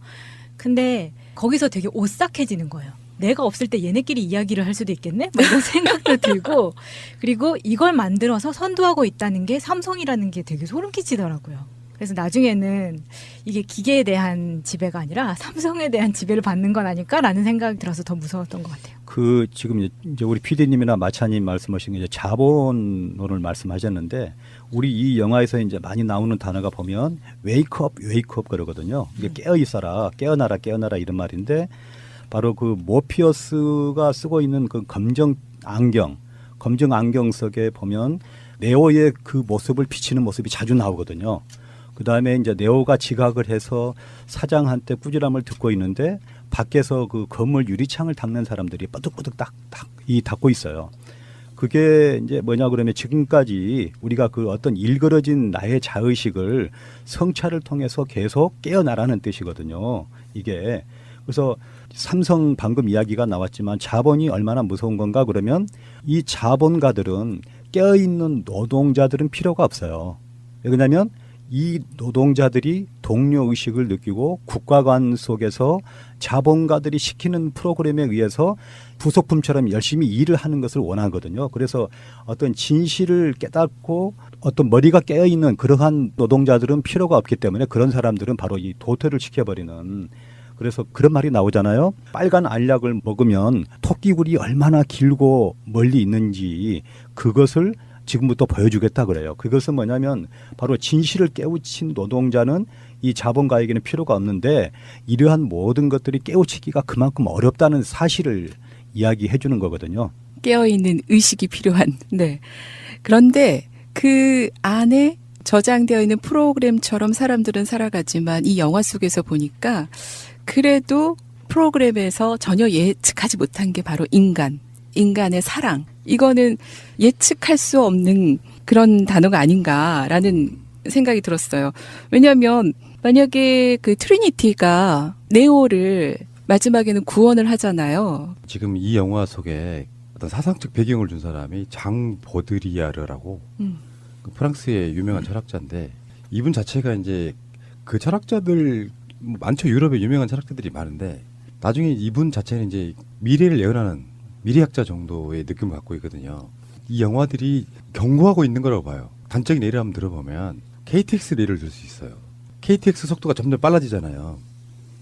근데 거기서 되게 오싹해지는 거예요. 내가 없을 때 얘네끼리 이야기를 할 수도 있겠네? 뭐 이런 생각도 들고 그리고 이걸 만들어서 선도하고 있다는 게 삼성이라는 게 되게 소름 끼치더라고요. 그래서 나중에는 이게 기계에 대한 지배가 아니라 삼성에 대한 지배를 받는 건 아닐까라는 생각이 들어서 더 무서웠던 것 같아요. 그 지금 이제 우리 PD님이나 마차님 말씀하신 게 이제 자본론을 말씀하셨는데 우리 이 영화에서 이제 많이 나오는 단어가 보면 웨이크업 그러거든요. 이게 깨어 있어라, 깨어나라 이런 말인데 바로 그 모피어스가 쓰고 있는 그 검정 안경 속에 보면 네오의 그 모습을 비치는 모습이 자주 나오거든요. 그 다음에 이제 네오가 지각을 해서 사장한테 꾸지람을 듣고 있는데 밖에서 그 건물 유리창을 닦는 사람들이 뻐득뻐득 닦고 있어요. 그게 이제 뭐냐 그러면 지금까지 우리가 그 어떤 일그러진 나의 자의식을 성찰을 통해서 계속 깨어나라는 뜻이거든요. 이게. 그래서 삼성 방금 이야기가 나왔지만 자본이 얼마나 무서운 건가 그러면 이 자본가들은 깨어있는 노동자들은 필요가 없어요. 왜냐하면 이 노동자들이 동료의식을 느끼고 국가관 속에서 자본가들이 시키는 프로그램에 의해서 부속품처럼 열심히 일을 하는 것을 원하거든요. 그래서 어떤 진실을 깨닫고 어떤 머리가 깨어있는 그러한 노동자들은 필요가 없기 때문에 그런 사람들은 바로 이 도태를 시켜버리는 그래서 그런 말이 나오잖아요. 빨간 알약을 먹으면 토끼굴이 얼마나 길고 멀리 있는지 그것을 지금부터 보여주겠다 그래요. 그것은 뭐냐면 바로 진실을 깨우친 노동자는 이 자본가에게는 필요가 없는데 이러한 모든 것들이 깨우치기가 그만큼 어렵다는 사실을 이야기해 주는 거거든요. 깨어있는 의식이 필요한. 네. 그런데 그 안에 저장되어 있는 프로그램처럼 사람들은 살아가지만 이 영화 속에서 보니까 그래도 프로그램에서 전혀 예측하지 못한 게 바로 인간의 사랑. 이거는 예측할 수 없는 그런 단어가 아닌가라는 생각이 들었어요. 왜냐하면 만약에 그 트리니티가 네오를 마지막에는 구원을 하잖아요. 지금 이 영화 속에 어떤 사상적 배경을 준 사람이 장 보드리아르라고 그 프랑스의 유명한 철학자인데 이분 자체가 이제 그 철학자들 많죠. 유럽에 유명한 철학자들이 많은데 나중에 이분 자체는 이제 미래를 예언하는 미래학자 정도의 느낌을 갖고 있거든요. 이 영화들이 경고하고 있는 거라고 봐요. 단적인 예를 한번 들어보면 KTX 예를 들 수 있어요. KTX 속도가 점점 빨라지잖아요.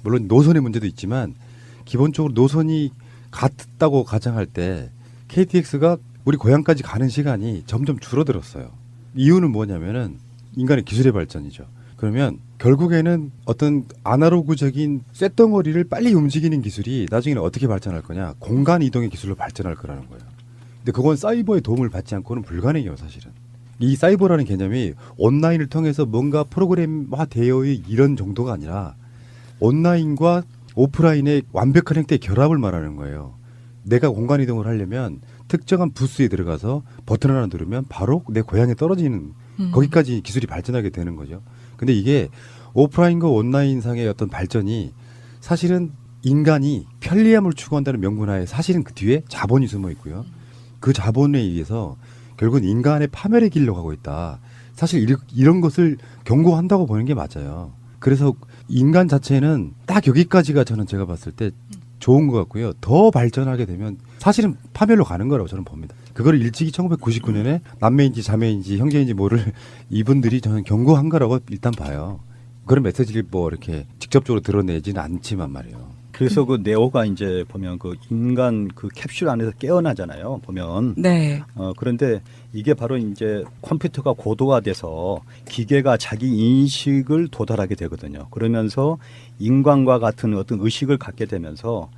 물론 노선의 문제도 있지만 기본적으로 노선이 같다고 가정할 때 KTX가 우리 고향까지 가는 시간이 점점 줄어들었어요. 이유는 뭐냐면은 인간의 기술의 발전이죠. 그러면 결국에는 어떤 아날로그적인 쇳덩어리를 빨리 움직이는 기술이 나중에는 어떻게 발전할 거냐. 공간 이동의 기술로 발전할 거라는 거예요. 근데 그건 사이버의 도움을 받지 않고는 불가능해요, 사실은. 이 사이버라는 개념이 온라인을 통해서 뭔가 프로그램화되어의 이런 정도가 아니라 온라인과 오프라인의 완벽한 형태의 결합을 말하는 거예요. 내가 공간 이동을 하려면 특정한 부스에 들어가서 버튼 하나 누르면 바로 내 고향에 떨어지는 거기까지 기술이 발전하게 되는 거죠. 근데 이게 오프라인과 온라인상의 어떤 발전이 사실은 인간이 편리함을 추구한다는 명분하에 사실은 그 뒤에 자본이 숨어 있고요. 그 자본에 의해서 결국은 인간의 파멸의 길로 가고 있다. 사실 이런 것을 경고한다고 보는 게 맞아요. 그래서 인간 자체는 딱 여기까지가 저는 제가 봤을 때 좋은 것 같고요. 더 발전하게 되면 사실은 파멸로 가는 거라고 저는 봅니다. 그걸 일찍이 1999년에 남매인지 자매인지 형제인지 모를 이분들이 저는 경고한 거라고 일단 봐요. 그런 메시지를 뭐 이렇게 직접적으로 드러내지는 않지만 말이에요. 그래서 그 네오가 이제 보면 그 인간 그 캡슐 안에서 깨어나잖아요. 보면. 네. 그런데 이게 바로 이제 컴퓨터가 고도화돼서 기계가 자기 인식을 도달하게 되거든요. 그러면서 인간과 같은 어떤 의식을 갖게 되면서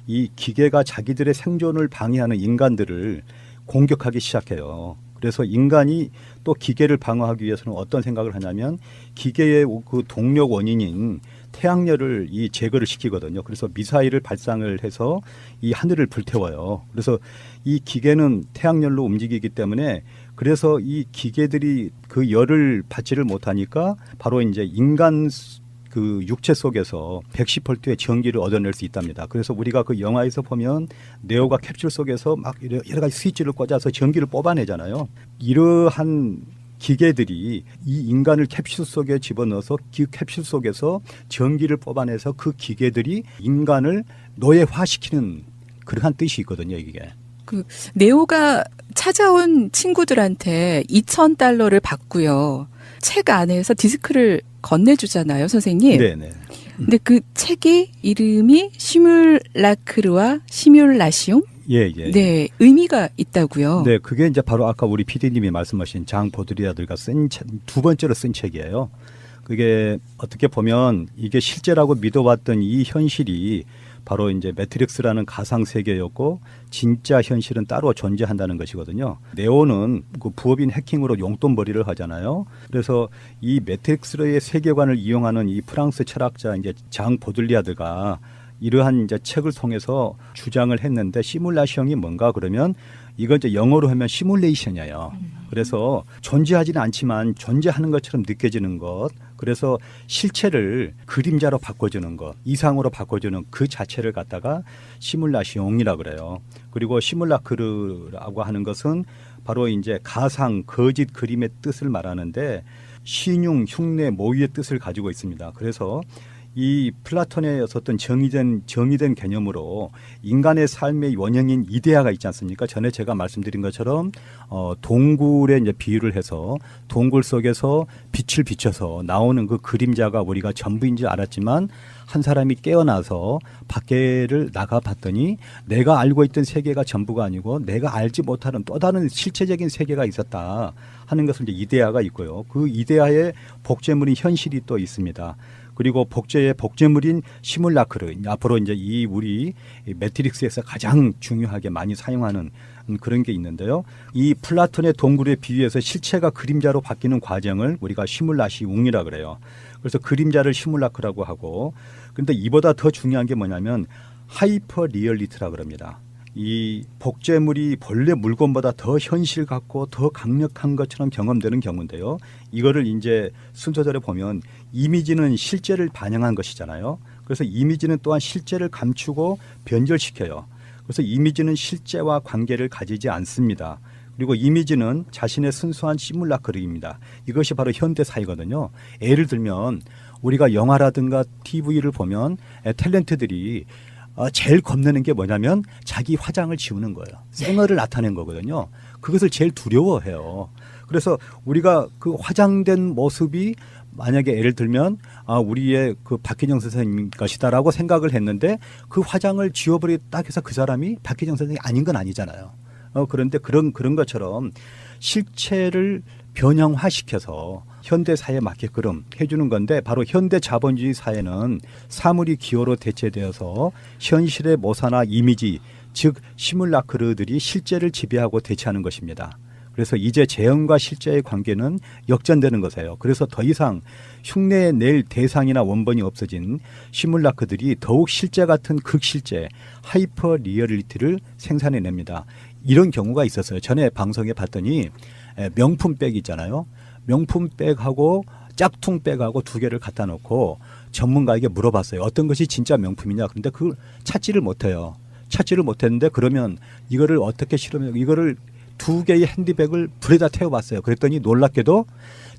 이 기계가 자기들의 생존을 방해하는 인간들을 공격하기 시작해요. 그래서 인간이 또 기계를 방어하기 위해서는 어떤 생각을 하냐면 기계의 그 동력 원인인 태양열을 이 제거를 시키거든요. 그래서 미사일을 발상을 해서 이 하늘을 불태워요. 그래서 이 기계는 태양열로 움직이기 때문에 그래서 이 기계들이 그 열을 받지를 못하니까 바로 이제 인간 그 육체 속에서 110V의 전기를 얻어낼 수 있답니다. 그래서 우리가 그 영화에서 보면 네오가 캡슐 속에서 막 여러 가지 스위치를 꽂아서 전기를 뽑아내잖아요. 이러한 기계들이 이 인간을 캡슐 속에 집어넣어서 그 캡슐 속에서 전기를 뽑아내서 그 기계들이 인간을 노예화시키는 그러한 뜻이 있거든요, 이게. 그 네오가 찾아온 친구들한테 $2,000를 받고요. 책 안에서 디스크를 건네주잖아요, 선생님. 네네. 근데 그 책이 이름이 시뮬라크르와 시뮬라시옹? 예. 네, 의미가 있다고요. 네, 그게 이제 바로 아까 우리 PD님이 말씀하신 장 보드리아드가 두 번째로 쓴 책이에요. 그게 어떻게 보면 이게 실제라고 믿어왔던 이 현실이 바로 이제 매트릭스라는 가상 세계였고 진짜 현실은 따로 존재한다는 것이거든요. 네오는 그 부업인 해킹으로 용돈벌이를 하잖아요. 그래서 이 매트릭스의 세계관을 이용하는 이 프랑스 철학자 이제 장 보들리아드가 이러한 이제 책을 통해서 주장을 했는데 시뮬라시옹이 뭔가 그러면 이건 이제 영어로 하면 시뮬레이션이에요. 그래서 존재하지는 않지만 존재하는 것처럼 느껴지는 것. 그래서 실체를 그림자로 바꿔주는 것, 이상으로 바꿔주는 그 자체를 갖다가 시뮬라시옹이라고 그래요. 그리고 시뮬라크르라고 하는 것은 바로 이제 가상, 거짓 그림의 뜻을 말하는데 신용, 흉내, 모의의 뜻을 가지고 있습니다. 그래서 이 플라톤의 어떤 정의된 개념으로 인간의 삶의 원형인 이데아가 있지 않습니까? 전에 제가 말씀드린 것처럼 동굴에 이제 비유를 해서 동굴 속에서 빛을 비춰서 나오는 그 그림자가 우리가 전부인 줄 알았지만 한 사람이 깨어나서 밖에를 나가봤더니 내가 알고 있던 세계가 전부가 아니고 내가 알지 못하는 또 다른 실체적인 세계가 있었다 하는 것을 이제 이데아가 있고요. 그 이데아의 복제물인 현실이 또 있습니다. 그리고 복제물인 시뮬라크르, 앞으로 이제 이 우리 매트릭스에서 가장 중요하게 많이 사용하는 그런 게 있는데요. 이 플라톤의 동굴에 비유해서 실체가 그림자로 바뀌는 과정을 우리가 시뮬라시옹이라 그래요. 그래서 그림자를 시뮬라크라고 하고, 그런데 이보다 더 중요한 게 뭐냐면 하이퍼 리얼리티라 그럽니다. 이 복제물이 본래 물건보다 더 현실 같고 더 강력한 것처럼 경험되는 경우인데요. 이거를 이제 순서대로 보면 이미지는 실제를 반영한 것이잖아요. 그래서 이미지는 또한 실제를 감추고 변절시켜요. 그래서 이미지는 실제와 관계를 가지지 않습니다. 그리고 이미지는 자신의 순수한 시뮬라크르입니다. 이것이 바로 현대사이거든요. 예를 들면 우리가 영화라든가 TV를 보면 탤런트들이 제일 겁내는 게 뭐냐면 자기 화장을 지우는 거예요. 생얼을 나타낸 거거든요. 그것을 제일 두려워해요. 그래서 우리가 그 화장된 모습이 만약에 예를 들면 우리의 그 박희정 선생님 것이다라고 생각을 했는데 그 화장을 지워버리다 해서 그 사람이 박희정 선생님이 아닌 건 아니잖아요. 그런데 그런 것처럼 실체를 변형화시켜서 현대 사회에 맞게끔 해주는 건데 바로 현대 자본주의 사회는 사물이 기호로 대체되어서 현실의 모사나 이미지, 즉 시뮬라크르들이 실제를 지배하고 대체하는 것입니다. 그래서 이제 재현과 실제의 관계는 역전되는 것이에요. 그래서 더 이상 흉내에 낼 대상이나 원본이 없어진 시뮬라크들이 더욱 실제 같은 극실제, 하이퍼 리얼리티를 생산해냅니다. 이런 경우가 있었어요. 전에 방송에 봤더니 명품백 있잖아요. 명품백하고 짝퉁백하고 두 개를 갖다 놓고 전문가에게 물어봤어요. 어떤 것이 진짜 명품이냐. 그런데 그걸 찾지를 못해요. 찾지를 못했는데 그러면 이거를 어떻게 실험해요? 이거를 두 개의 핸디백을 불에다 태워봤어요. 그랬더니 놀랍게도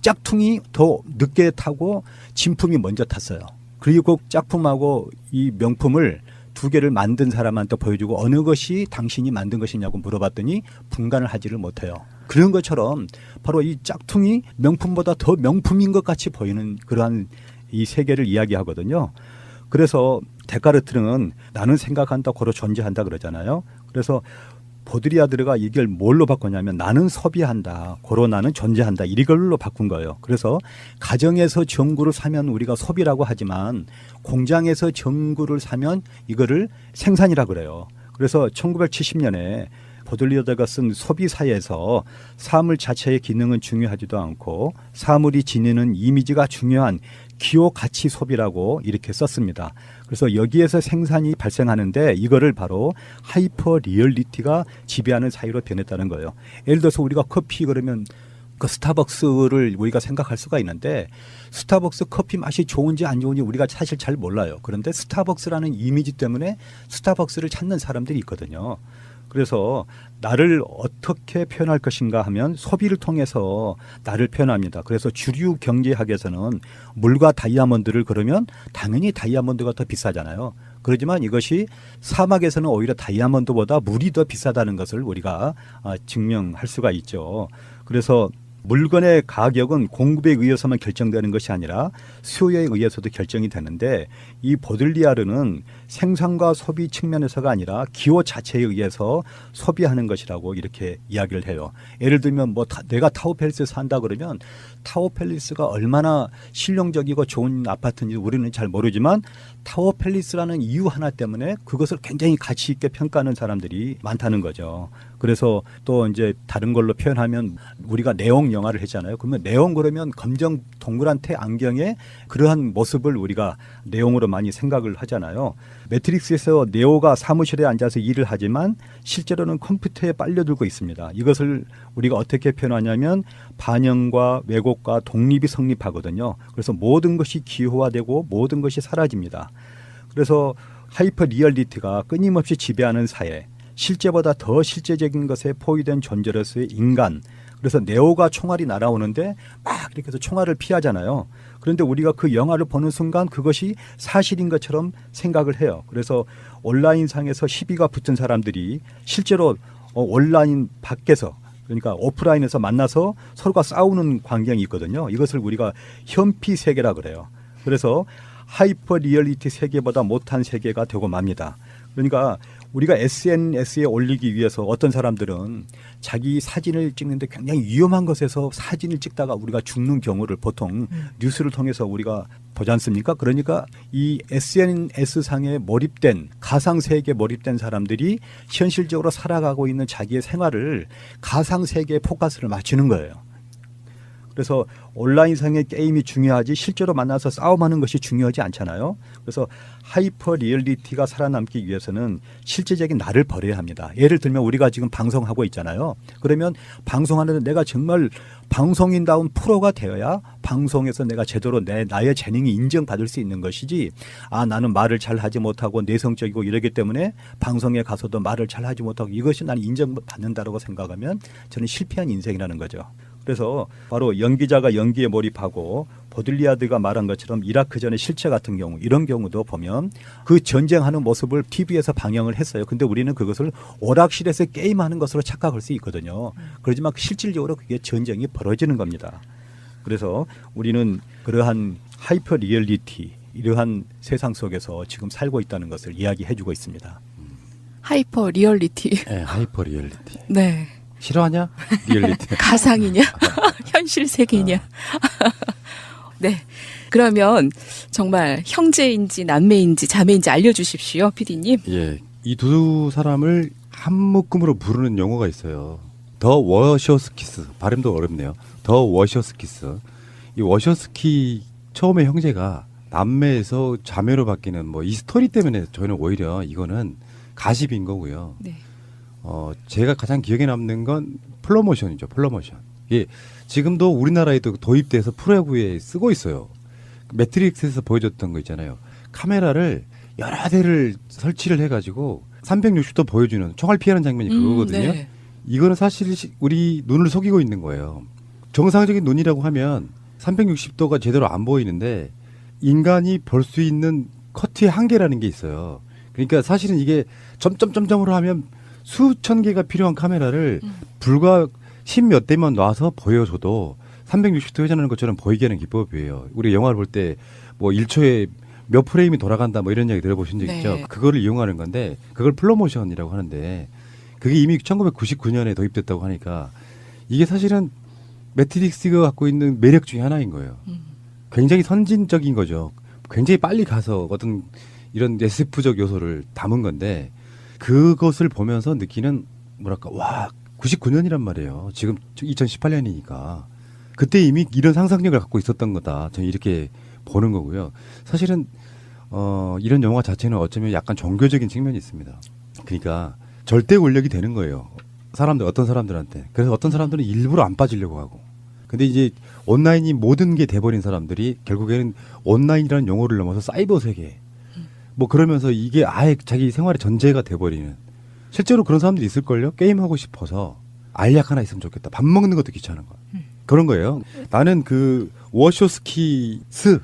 짝퉁이 더 늦게 타고 진품이 먼저 탔어요. 그리고 짝품하고 이 명품을 두 개를 만든 사람한테 보여주고 어느 것이 당신이 만든 것이냐고 물어봤더니 분간을 하지를 못해요. 그런 것처럼 바로 이 짝퉁이 명품보다 더 명품인 것 같이 보이는 그러한 이 세계를 이야기하거든요. 그래서 데카르트는 나는 생각한다, 고로 존재한다 그러잖아요. 그래서 보드리아드가 이걸 뭘로 바꿨냐면 나는 소비한다, 고로 나는 존재한다 이걸로 바꾼 거예요. 그래서 가정에서 전구를 사면 우리가 소비라고 하지만 공장에서 전구를 사면 이거를 생산이라고 그래요. 그래서 1970년에 보들리어드가 쓴 소비사회에서 사물 자체의 기능은 중요하지도 않고 사물이 지니는 이미지가 중요한 기호 가치 소비라고 이렇게 썼습니다. 그래서 여기에서 생산이 발생하는데 이거를 바로 하이퍼 리얼리티가 지배하는 사회로 변했다는 거예요. 예를 들어서 우리가 커피 그러면 그 스타벅스를 우리가 생각할 수가 있는데 스타벅스 커피 맛이 좋은지 안 좋은지 우리가 사실 잘 몰라요. 그런데 스타벅스라는 이미지 때문에 스타벅스를 찾는 사람들이 있거든요. 그래서 나를 어떻게 표현할 것인가 하면 소비를 통해서 나를 표현합니다. 그래서 주류 경제학에서는 물과 다이아몬드를 그러면 당연히 다이아몬드가 더 비싸잖아요. 그렇지만 이것이 사막에서는 오히려 다이아몬드보다 물이 더 비싸다는 것을 우리가 증명할 수가 있죠. 그래서 물건의 가격은 공급에 의해서만 결정되는 것이 아니라 수요에 의해서도 결정이 되는데 이 보들리아르는 생산과 소비 측면에서가 아니라 기호 자체에 의해서 소비하는 것이라고 이렇게 이야기를 해요. 예를 들면 내가 타워팰리스에 산다 그러면 타워팰리스가 얼마나 실용적이고 좋은 아파트인지 우리는 잘 모르지만 타워팰리스라는 이유 하나 때문에 그것을 굉장히 가치 있게 평가하는 사람들이 많다는 거죠. 그래서 또 이제 다른 걸로 표현하면 우리가 네온 영화를 했잖아요. 그러면 네온 그러면 검정 동그란 테 안경에 그러한 모습을 우리가 네온으로 많이 생각을 하잖아요. 매트릭스에서 네오가 사무실에 앉아서 일을 하지만 실제로는 컴퓨터에 빨려들고 있습니다. 이것을 우리가 어떻게 표현하냐면 반영과 왜곡과 독립이 성립하거든요. 그래서 모든 것이 기호화되고 모든 것이 사라집니다. 그래서 하이퍼 리얼리티가 끊임없이 지배하는 사회, 실제보다 더 실제적인 것에 포위된 존재로서의 인간. 그래서 네오가 총알이 날아오는데 막 이렇게 해서 총알을 피하잖아요. 그런데 우리가 그 영화를 보는 순간 그것이 사실인 것처럼 생각을 해요. 그래서 온라인상에서 시비가 붙은 사람들이 실제로 온라인 밖에서 그러니까 오프라인에서 만나서 서로가 싸우는 광경이 있거든요. 이것을 우리가 현피 세계라 그래요. 그래서 하이퍼 리얼리티 세계보다 못한 세계가 되고 맙니다. 그러니까 우리가 SNS에 올리기 위해서 어떤 사람들은 자기 사진을 찍는데 굉장히 위험한 것에서 사진을 찍다가 우리가 죽는 경우를 보통 뉴스를 통해서 우리가 보지 않습니까? 그러니까 이 SNS상에 몰입된 가상세계에 몰입된 사람들이 현실적으로 살아가고 있는 자기의 생활을 가상세계에 포커스를 맞추는 거예요. 그래서 온라인상의 게임이 중요하지 실제로 만나서 싸움하는 것이 중요하지 않잖아요. 그래서 하이퍼 리얼리티가 살아남기 위해서는 실제적인 나를 버려야 합니다. 예를 들면 우리가 지금 방송하고 있잖아요. 그러면 방송하는데 내가 정말 방송인다운 프로가 되어야 방송에서 내가 제대로 나의 재능이 인정받을 수 있는 것이지 나는 말을 잘 하지 못하고 내성적이고 이러기 때문에 방송에 가서도 말을 잘 하지 못하고 이것이 나는 인정받는다고 생각하면 저는 실패한 인생이라는 거죠. 그래서 바로 연기자가 연기에 몰입하고 보들리아드가 말한 것처럼 이라크전의 실체 같은 경우 이런 경우도 보면 그 전쟁하는 모습을 TV에서 방영을 했어요. 근데 우리는 그것을 오락실에서 게임하는 것으로 착각할 수 있거든요. 그렇지만 실질적으로 그게 전쟁이 벌어지는 겁니다. 그래서 우리는 그러한 하이퍼 리얼리티 이러한 세상 속에서 지금 살고 있다는 것을 이야기해주고 있습니다. 하이퍼 리얼리티. 네, 하이퍼 리얼리티. 네. 싫어하냐? 리얼리티. 가상이냐? 현실 세계냐? 네. 그러면 정말 형제인지 남매인지 자매인지 알려주십시오, PD님. 예. 이 두 사람을 한 묶음으로 부르는 용어가 있어요. 더 워셔스키스. 발음도 어렵네요. 더 워셔스키스. 이 워셔스키 처음에 형제가 남매에서 자매로 바뀌는 이 스토리 때문에 저희는 오히려 이거는 가십인 거고요. 네. 제가 가장 기억에 남는 건 플로모션이죠. 플로모션. 이게 지금도 우리나라에도 도입돼서 프로야구에 쓰고 있어요. 매트릭스에서 보여줬던 거 있잖아요. 카메라를 여러 대를 설치를 해가지고 360도 보여주는 총알 피하는 장면이 그거거든요. 네. 이거는 사실 우리 눈을 속이고 있는 거예요. 정상적인 눈이라고 하면 360도가 제대로 안 보이는데 인간이 볼 수 있는 커트의 한계라는 게 있어요. 그러니까 사실은 이게 점점점점으로 하면 수천 개가 필요한 카메라를 불과 10몇 대만 놔서 보여줘도 360도 회전하는 것처럼 보이게 하는 기법이에요. 우리 영화를 볼 때 1초에 몇 프레임이 돌아간다 이런 이야기 들어보신 적 있죠? 네. 그거를 이용하는 건데 그걸 플로모션이라고 하는데 그게 이미 1999년에 도입됐다고 하니까 이게 사실은 매트릭스가 갖고 있는 매력 중에 하나인 거예요. 굉장히 선진적인 거죠. 굉장히 빨리 가서 어떤 이런 SF적 요소를 담은 건데 그것을 보면서 느끼는 뭐랄까, 와, 99년이란 말이에요. 지금 2018년이니까. 그때 이미 이런 상상력을 갖고 있었던 거다. 저는 이렇게 보는 거고요. 사실은, 이런 영화 자체는 어쩌면 약간 종교적인 측면이 있습니다. 그러니까 절대 권력이 되는 거예요. 어떤 사람들한테. 그래서 어떤 사람들은 일부러 안 빠지려고 하고. 근데 이제 온라인이 모든 게 돼버린 사람들이 결국에는 온라인이라는 용어를 넘어서 사이버 세계. 뭐 그러면서 이게 아예 자기 생활의 전제가 돼버리는. 실제로 그런 사람들이 있을걸요? 게임하고 싶어서 알약 하나 있으면 좋겠다. 밥 먹는 것도 귀찮은 거야. 그런 거예요. 나는 그 워쇼스키스.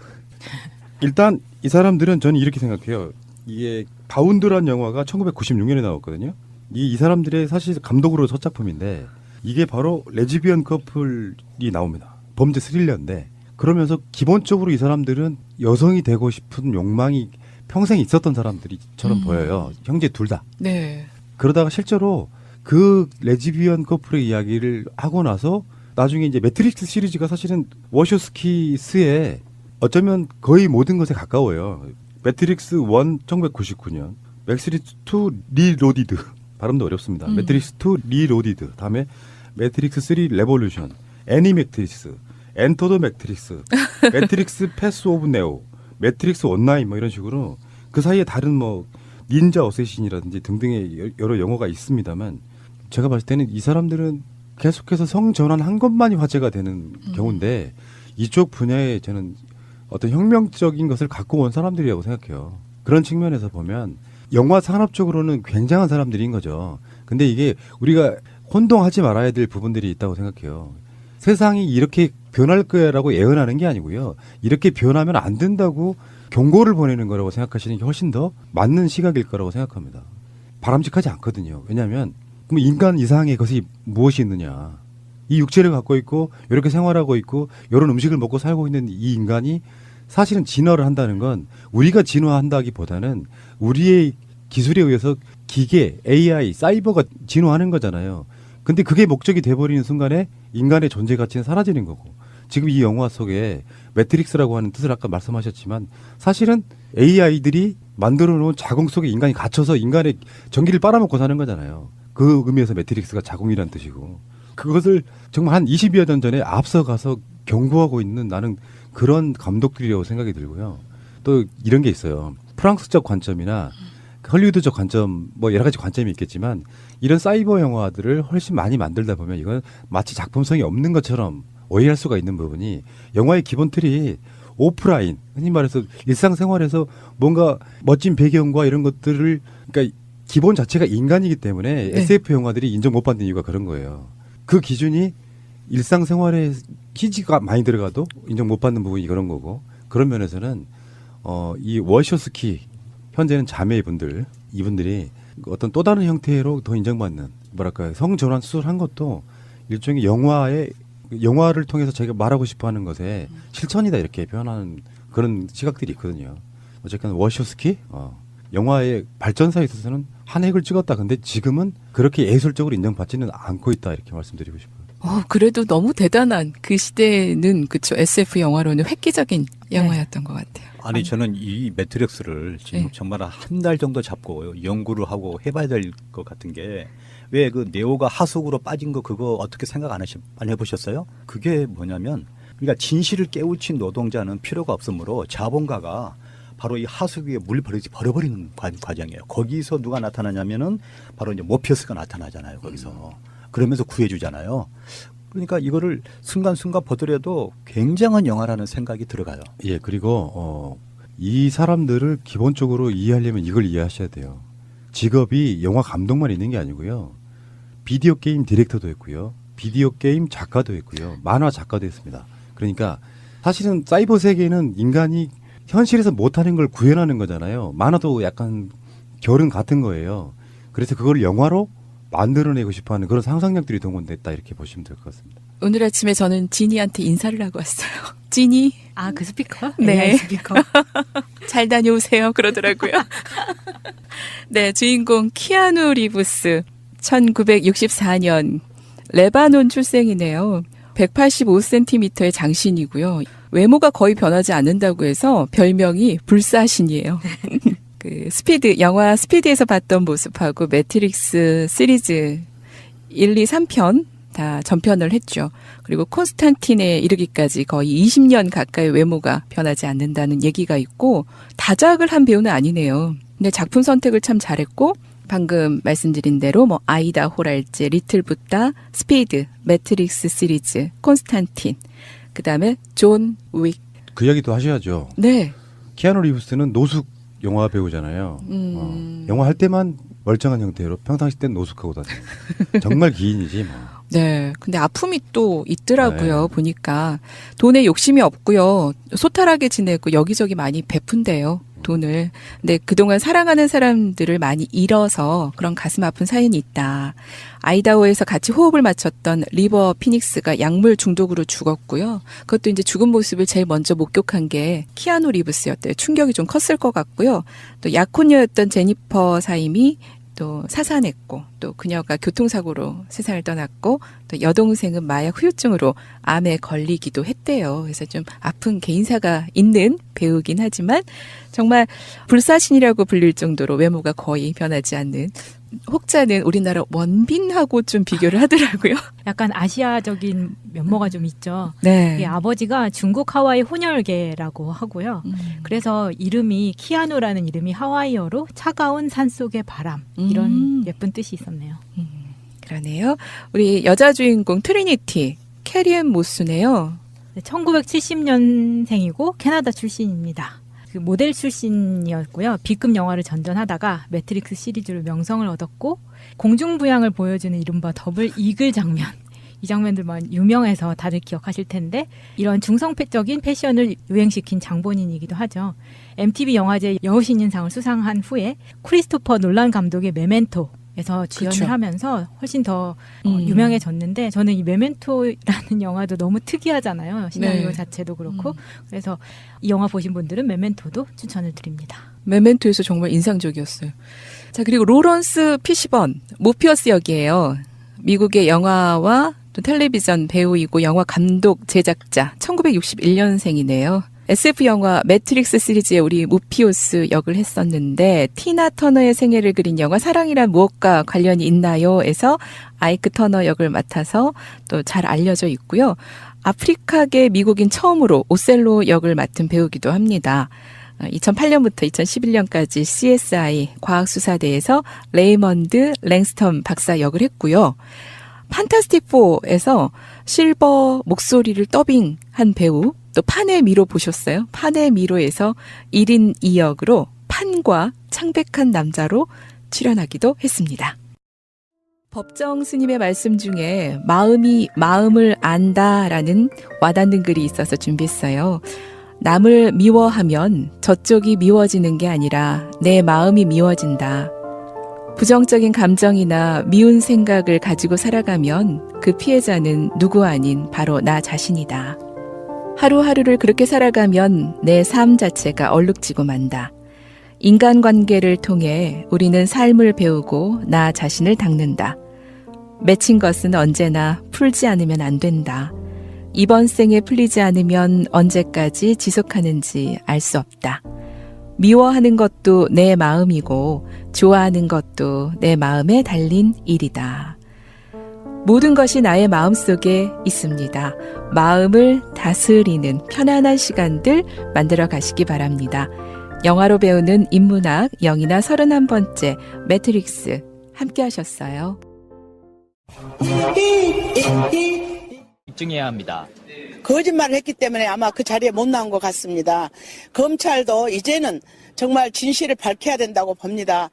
일단 이 사람들은 저는 이렇게 생각해요. 이게 바운드라는 영화가 1996년에 나왔거든요. 이 사람들의 사실 감독으로 첫 작품인데 이게 바로 레즈비언 커플이 나옵니다. 범죄 스릴러인데 그러면서 기본적으로 이 사람들은 여성이 되고 싶은 욕망이 평생 있었던 사람들이처럼 보여요. 형제 둘 다. 네. 그러다가 실제로 그 레즈비언 커플의 이야기를 하고 나서 나중에 이제 매트릭스 시리즈가 사실은 워쇼스키스의 어쩌면 거의 모든 것에 가까워요. 매트릭스 1 1999년, 매트릭스 2 리로디드 발음도 어렵습니다. 매트릭스 2 리로디드 다음에 매트릭스 3 레볼루션, 애니매트릭스, 엔터 더 매트릭스, 매트릭스 패스 오브 네오, 매트릭스 온라인 뭐 이런 식으로 그 사이에 다른 뭐 닌자 어쌔신이라든지 등등의 여러 영화가 있습니다만 제가 봤을 때는 이 사람들은 계속해서 성전환한 것만이 화제가 되는 경우인데 이쪽 분야에 저는 어떤 혁명적인 것을 갖고 온 사람들이라고 생각해요. 그런 측면에서 보면 영화 산업적으로는 굉장한 사람들인 거죠. 근데 이게 우리가 혼동하지 말아야 될 부분들이 있다고 생각해요. 세상이 이렇게 변할 거야라고 예언하는 게 아니고요. 이렇게 변하면 안 된다고 경고를 보내는 거라고 생각하시는 게 훨씬 더 맞는 시각일 거라고 생각합니다. 바람직하지 않거든요. 왜냐하면 그럼 인간 이상의 것이 무엇이 있느냐. 이 육체를 갖고 있고 이렇게 생활하고 있고 이런 음식을 먹고 살고 있는 이 인간이 사실은 진화를 한다는 건 우리가 진화한다기보다는 우리의 기술에 의해서 기계, AI, 사이버가 진화하는 거잖아요. 근데 그게 목적이 돼버리는 순간에 인간의 존재 가치는 사라지는 거고 지금 이 영화 속에 매트릭스라고 하는 뜻을 아까 말씀하셨지만 사실은 AI들이 만들어 놓은 자궁 속에 인간이 갇혀서 인간의 전기를 빨아먹고 사는 거잖아요. 그 의미에서 매트릭스가 자궁이란 뜻이고 그것을 정말 한 20여 년 전에 앞서가서 경고하고 있는 나는 그런 감독들이라고 생각이 들고요. 또 이런 게 있어요. 프랑스적 관점이나 헐리우드적 관점 뭐 여러 가지 관점이 있겠지만 이런 사이버 영화들을 훨씬 많이 만들다 보면 이건 마치 작품성이 없는 것처럼 오해할 수가 있는 부분이 영화의 기본 틀이 오프라인 흔히 말해서 일상생활에서 뭔가 멋진 배경과 이런 것들을 그러니까 기본 자체가 인간이기 때문에 네. SF 영화들이 인정 못 받는 이유가 그런 거예요. 그 기준이 일상생활에 CG가 많이 들어가도 인정 못 받는 부분이 그런 거고 그런 면에서는 이 워쇼스키 현재는 자매분들 이분들이 어떤 또 다른 형태로 더 인정받는 뭐랄까 성전환 수술한 것도 일종의 영화를 통해서 제가 말하고 싶어하는 것에 실천이다 이렇게 표현하는 그런 시각들이 있거든요. 어쨌든 워쇼스키 영화의 발전사에 있어서는 한 획을 찍었다. 근데 지금은 그렇게 예술적으로 인정받지는 않고 있다 이렇게 말씀드리고 싶어요. 그래도 너무 대단한 그 시대는 그쵸 SF 영화로는 획기적인 영화였던 것 같아요. 아니 저는 이 매트릭스를 지금 네. 정말 한 달 정도 잡고 연구를 하고 해봐야 될 것 같은 게 왜 그 네오가 하수구로 빠진 거 그거 어떻게 생각 안 해보셨어요? 그게 뭐냐면 그러니까 진실을 깨우친 노동자는 필요가 없으므로 자본가가 바로 이 하수구에 물 버려버리는 과정이에요. 거기서 누가 나타나냐면은 바로 이제 모피어스가 나타나잖아요. 거기서 그러면서 구해주잖아요. 그러니까 이거를 순간순간 보더라도 굉장한 영화라는 생각이 들어가요. 예, 그리고 이 사람들을 기본적으로 이해하려면 이걸 이해하셔야 돼요. 직업이 영화 감독만 있는 게 아니고요. 비디오 게임 디렉터도 있고요. 비디오 게임 작가도 있고요. 만화 작가도 있습니다. 그러니까 사실은 사이버 세계는 인간이 현실에서 못하는 걸 구현하는 거잖아요. 만화도 약간 결은 같은 거예요. 그래서 그걸 영화로 만들어내고 싶어하는 그런 상상력들이 동원됐다 이렇게 보시면 될 것 같습니다. 오늘 아침에 저는 지니한테 인사를 하고 왔어요. 지니. 아, 그 스피커? 네. AI 스피커. 잘 다녀오세요. 그러더라고요. 네, 주인공 키아누 리브스 1964년 레바논 출생이네요. 185cm의 장신이고요. 외모가 거의 변하지 않는다고 해서 별명이 불사신이에요. 그 영화 스피드에서 봤던 모습하고 매트릭스 시리즈 1, 2, 3편 다 전편을 했죠. 그리고 콘스탄틴에 이르기까지 거의 20년 가까이 외모가 변하지 않는다는 얘기가 있고 다작을 한 배우는 아니네요. 근데 작품 선택을 참 잘했고 방금 말씀드린 대로 뭐 아이다 호랄즈, 리틀 붓다, 스페이드, 매트릭스 시리즈, 콘스탄틴, 그다음에 존 윅. 그 이야기도 하셔야죠. 네. 키아누 리브스는 노숙 영화 배우잖아요. 영화 할 때만 멀쩡한 형태로 평상시 때는 노숙하고 다녀요. 정말 기인이지 뭐. 네. 근데 아픔이 또 있더라고요. 네. 보니까 돈에 욕심이 없고요. 소탈하게 지내고 여기저기 많이 베푼대요. 돈을. 근데 그동안 사랑하는 사람들을 많이 잃어서 그런 가슴 아픈 사연이 있다. 아이다호에서 같이 호흡을 맞췄던 리버 피닉스가 약물 중독으로 죽었고요. 그것도 이제 죽은 모습을 제일 먼저 목격한 게 키아누 리브스였대요. 충격이 좀 컸을 것 같고요. 또 약혼녀였던 제니퍼 사임이 또 사산했고 또 그녀가 교통사고로 세상을 떠났고 또 여동생은 마약 후유증으로 암에 걸리기도 했대요. 그래서 좀 아픈 개인사가 있는 배우긴 하지만 정말 불사신이라고 불릴 정도로 외모가 거의 변하지 않는 혹자는 우리나라 원빈하고 좀 비교를 하더라고요. 약간 아시아적인 면모가 좀 있죠. 네. 이 아버지가 중국 하와이 혼혈계라고 하고요. 그래서 이름이 키아누라는 이름이 하와이어로 차가운 산속의 바람 이런 예쁜 뜻이 있었네요. 그러네요. 우리 여자 주인공 트리니티 캐리앤 모스네요. 1970년생이고 캐나다 출신입니다. 그 모델 출신이었고요. B급 영화를 전전하다가 매트릭스 시리즈로 명성을 얻었고 공중부양을 보여주는 이른바 더블 이글 장면. 이 장면들만 유명해서 다들 기억하실 텐데 이런 중성적인 패션을 유행시킨 장본인이기도 하죠. MTV 영화제 여우신인상을 수상한 후에 크리스토퍼 놀란 감독의 메멘토에서 주연을 그쵸. 하면서 훨씬 더 유명해졌는데 저는 이 메멘토라는 영화도 너무 특이하잖아요. 시나리오 네. 자체도 그렇고 그래서 이 영화 보신 분들은 메멘토도 추천을 드립니다. 메멘토에서 정말 인상적이었어요. 자, 그리고 로런스 피시번, 모피어스 역이에요. 미국의 영화와 또 텔레비전 배우이고 영화 감독 제작자 1961년생이네요. SF 영화 매트릭스 시리즈에 우리 모피우스 역을 했었는데 티나 터너의 생애를 그린 영화 사랑이란 무엇과 관련이 있나요? 에서 아이크 터너 역을 맡아서 또 잘 알려져 있고요. 아프리카계 미국인 처음으로 오셀로 역을 맡은 배우기도 합니다. 2008년부터 2011년까지 CSI 과학수사대에서 레이먼드 랭스턴 박사 역을 했고요. 판타스틱 4에서 실버 목소리를 더빙한 배우, 또 판의 미로 보셨어요? 판의 미로에서 1인 2역으로 판과 창백한 남자로 출연하기도 했습니다. 법정 스님의 말씀 중에 마음이 마음을 안다라는 와닿는 글이 있어서 준비했어요. 남을 미워하면 저쪽이 미워지는 게 아니라 내 마음이 미워진다. 부정적인 감정이나 미운 생각을 가지고 살아가면 그 피해자는 누구 아닌 바로 나 자신이다. 하루하루를 그렇게 살아가면 내 삶 자체가 얼룩지고 만다. 인간관계를 통해 우리는 삶을 배우고 나 자신을 닦는다. 맺힌 것은 언제나 풀지 않으면 안 된다. 이번 생에 풀리지 않으면 언제까지 지속하는지 알 수 없다. 미워하는 것도 내 마음이고 좋아하는 것도 내 마음에 달린 일이다. 모든 것이 나의 마음속에 있습니다. 마음을 다스리는 편안한 시간들 만들어 가시기 바랍니다. 영화로 배우는 인문학 영이나 31번째 매트릭스 함께 하셨어요. 입증해야 합니다. 거짓말을 했기 때문에 아마 그 자리에 못 나온 것 같습니다. 검찰도 이제는 정말 진실을 밝혀야 된다고 봅니다.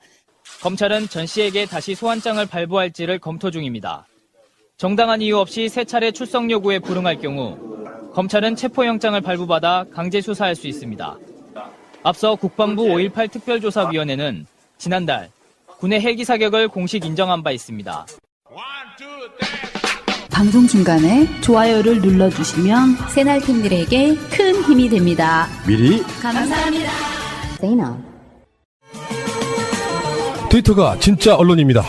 검찰은 전 씨에게 다시 소환장을 발부할지를 검토 중입니다. 정당한 이유 없이 세 차례 출석 요구에 불응할 경우 검찰은 체포영장을 발부받아 강제 수사할 수 있습니다. 앞서 국방부 5.18 특별조사위원회는 지난달 군의 헬기 사격을 공식 인정한 바 있습니다. 방송 중간에 좋아요를 눌러주시면 새날팀들에게 큰 힘이 됩니다. 미리 감사합니다. 트위터가 진짜 언론입니다.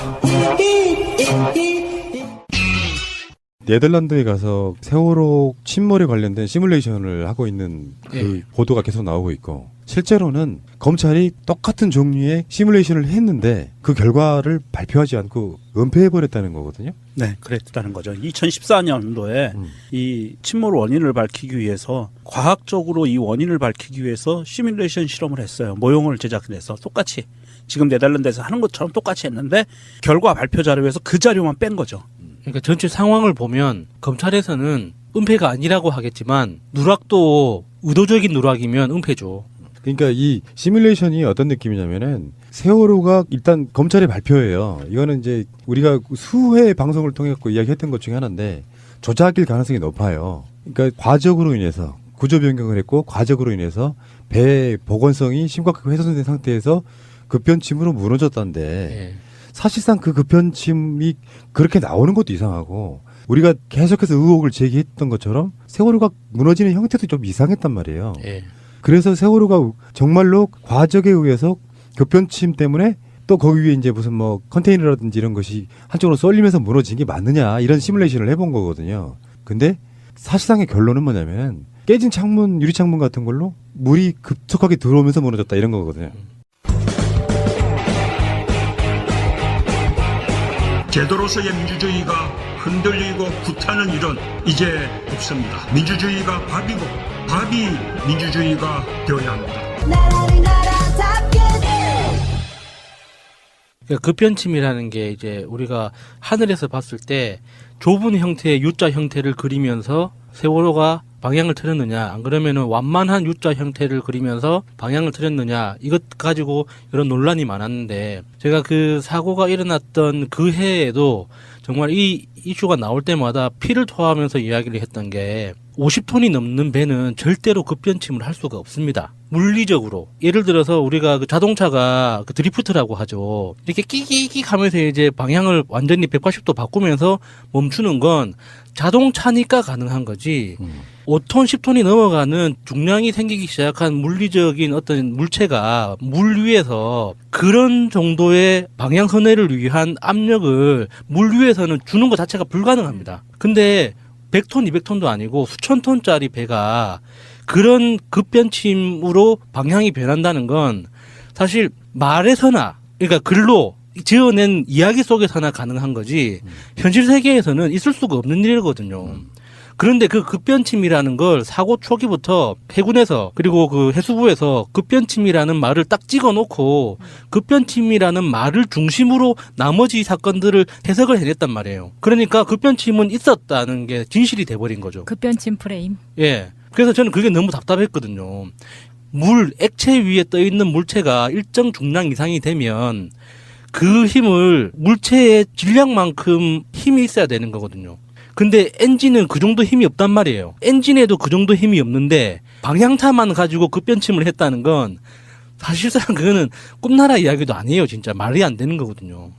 네덜란드에 가서 세월호 침몰에 관련된 시뮬레이션을 하고 있는 그 보도가 계속 나오고 있고 실제로는 검찰이 똑같은 종류의 시뮬레이션을 했는데 그 결과를 발표하지 않고 은폐해버렸다는 거거든요. 네, 그랬다는 거죠. 2014년도에 이 침몰 원인을 밝히기 위해서 과학적으로 이 원인을 밝히기 위해서 시뮬레이션 실험을 했어요. 모형을 제작해서 똑같이 지금 네덜란드에서 하는 것처럼 똑같이 했는데 결과 발표 자료에서 그 자료만 뺀 거죠. 그러니까 전체 상황을 보면 검찰에서는 은폐가 아니라고 하겠지만 누락도 의도적인 누락이면 은폐죠. 그러니까 이 시뮬레이션이 어떤 느낌이냐면은 세월호가 일단 검찰의 발표예요. 이거는 이제 우리가 수회 방송을 통해 갖고 이야기했던 것 중에 하나인데 조작일 가능성이 높아요. 그러니까 과적으로 인해서 구조 변경을 했고 과적으로 인해서 배 복원성이 심각하게 훼손된 상태에서 급변침으로 무너졌다는데 예. 사실상 그 급변침이 그렇게 나오는 것도 이상하고 우리가 계속해서 의혹을 제기했던 것처럼 세월호가 무너지는 형태도 좀 이상했단 말이에요. 예. 그래서 세월호가 정말로 과적에 의해서 급변침 때문에 또 거기 위에 이제 무슨 뭐 컨테이너라든지 이런 것이 한쪽으로 쏠리면서 무너진 게 맞느냐 이런 시뮬레이션을 해본 거거든요. 근데 사실상의 결론은 뭐냐면 깨진 창문, 유리창문 같은 걸로 물이 급속하게 들어오면서 무너졌다 이런 거거든요. 제도로서의 민주주의가 흔들리고 구타는 일은 이제 없습니다. 민주주의가 밥이고 밥이 민주주의가 되어야 합니다. 그러니까 급변침이라는 게 이제 우리가 하늘에서 봤을 때 좁은 형태의 U자 형태를 그리면서 세월호가 방향을 틀었느냐, 안 그러면은 완만한 U자 형태를 그리면서 방향을 틀었느냐, 이것 가지고 이런 논란이 많았는데, 제가 그 사고가 일어났던 그 해에도 정말 이 이슈가 나올 때마다 피를 토하면서 이야기를 했던 게 50톤이 넘는 배는 절대로 급변침을 할 수가 없습니다. 물리적으로. 예를 들어서 우리가 그 자동차가 그 드리프트라고 하죠. 이렇게 끼기익 하면서 이제 방향을 완전히 180도 바꾸면서 멈추는 건 자동차니까 가능한 거지. 5톤, 10톤이 넘어가는 중량이 생기기 시작한 물리적인 어떤 물체가 물 위에서 그런 정도의 방향 선회를 위한 압력을 물 위에서는 주는 것 자체가 불가능합니다. 근데 100톤, 200톤도 아니고 수천 톤짜리 배가 그런 급변침으로 방향이 변한다는 건 사실 말에서나, 그러니까 글로 지어낸 이야기 속에서나 가능한 거지 현실 세계에서는 있을 수가 없는 일이거든요. 그런데 그 급변침이라는 걸 사고 초기부터 해군에서 그리고 그 해수부에서 급변침이라는 말을 딱 찍어놓고 급변침이라는 말을 중심으로 나머지 사건들을 해석을 해냈단 말이에요. 그러니까 급변침은 있었다는 게 진실이 돼버린 거죠. 급변침 프레임. 예. 그래서 저는 그게 너무 답답했거든요. 액체 위에 떠 있는 물체가 일정 중량 이상이 되면 그 힘을 물체의 질량만큼 힘이 있어야 되는 거거든요. 근데 엔진은 그 정도 힘이 없단 말이에요. 엔진에도 그 정도 힘이 없는데 방향차만 가지고 급변침을 했다는 건 사실상 그거는 꿈나라 이야기도 아니에요. 진짜 말이 안 되는 거거든요.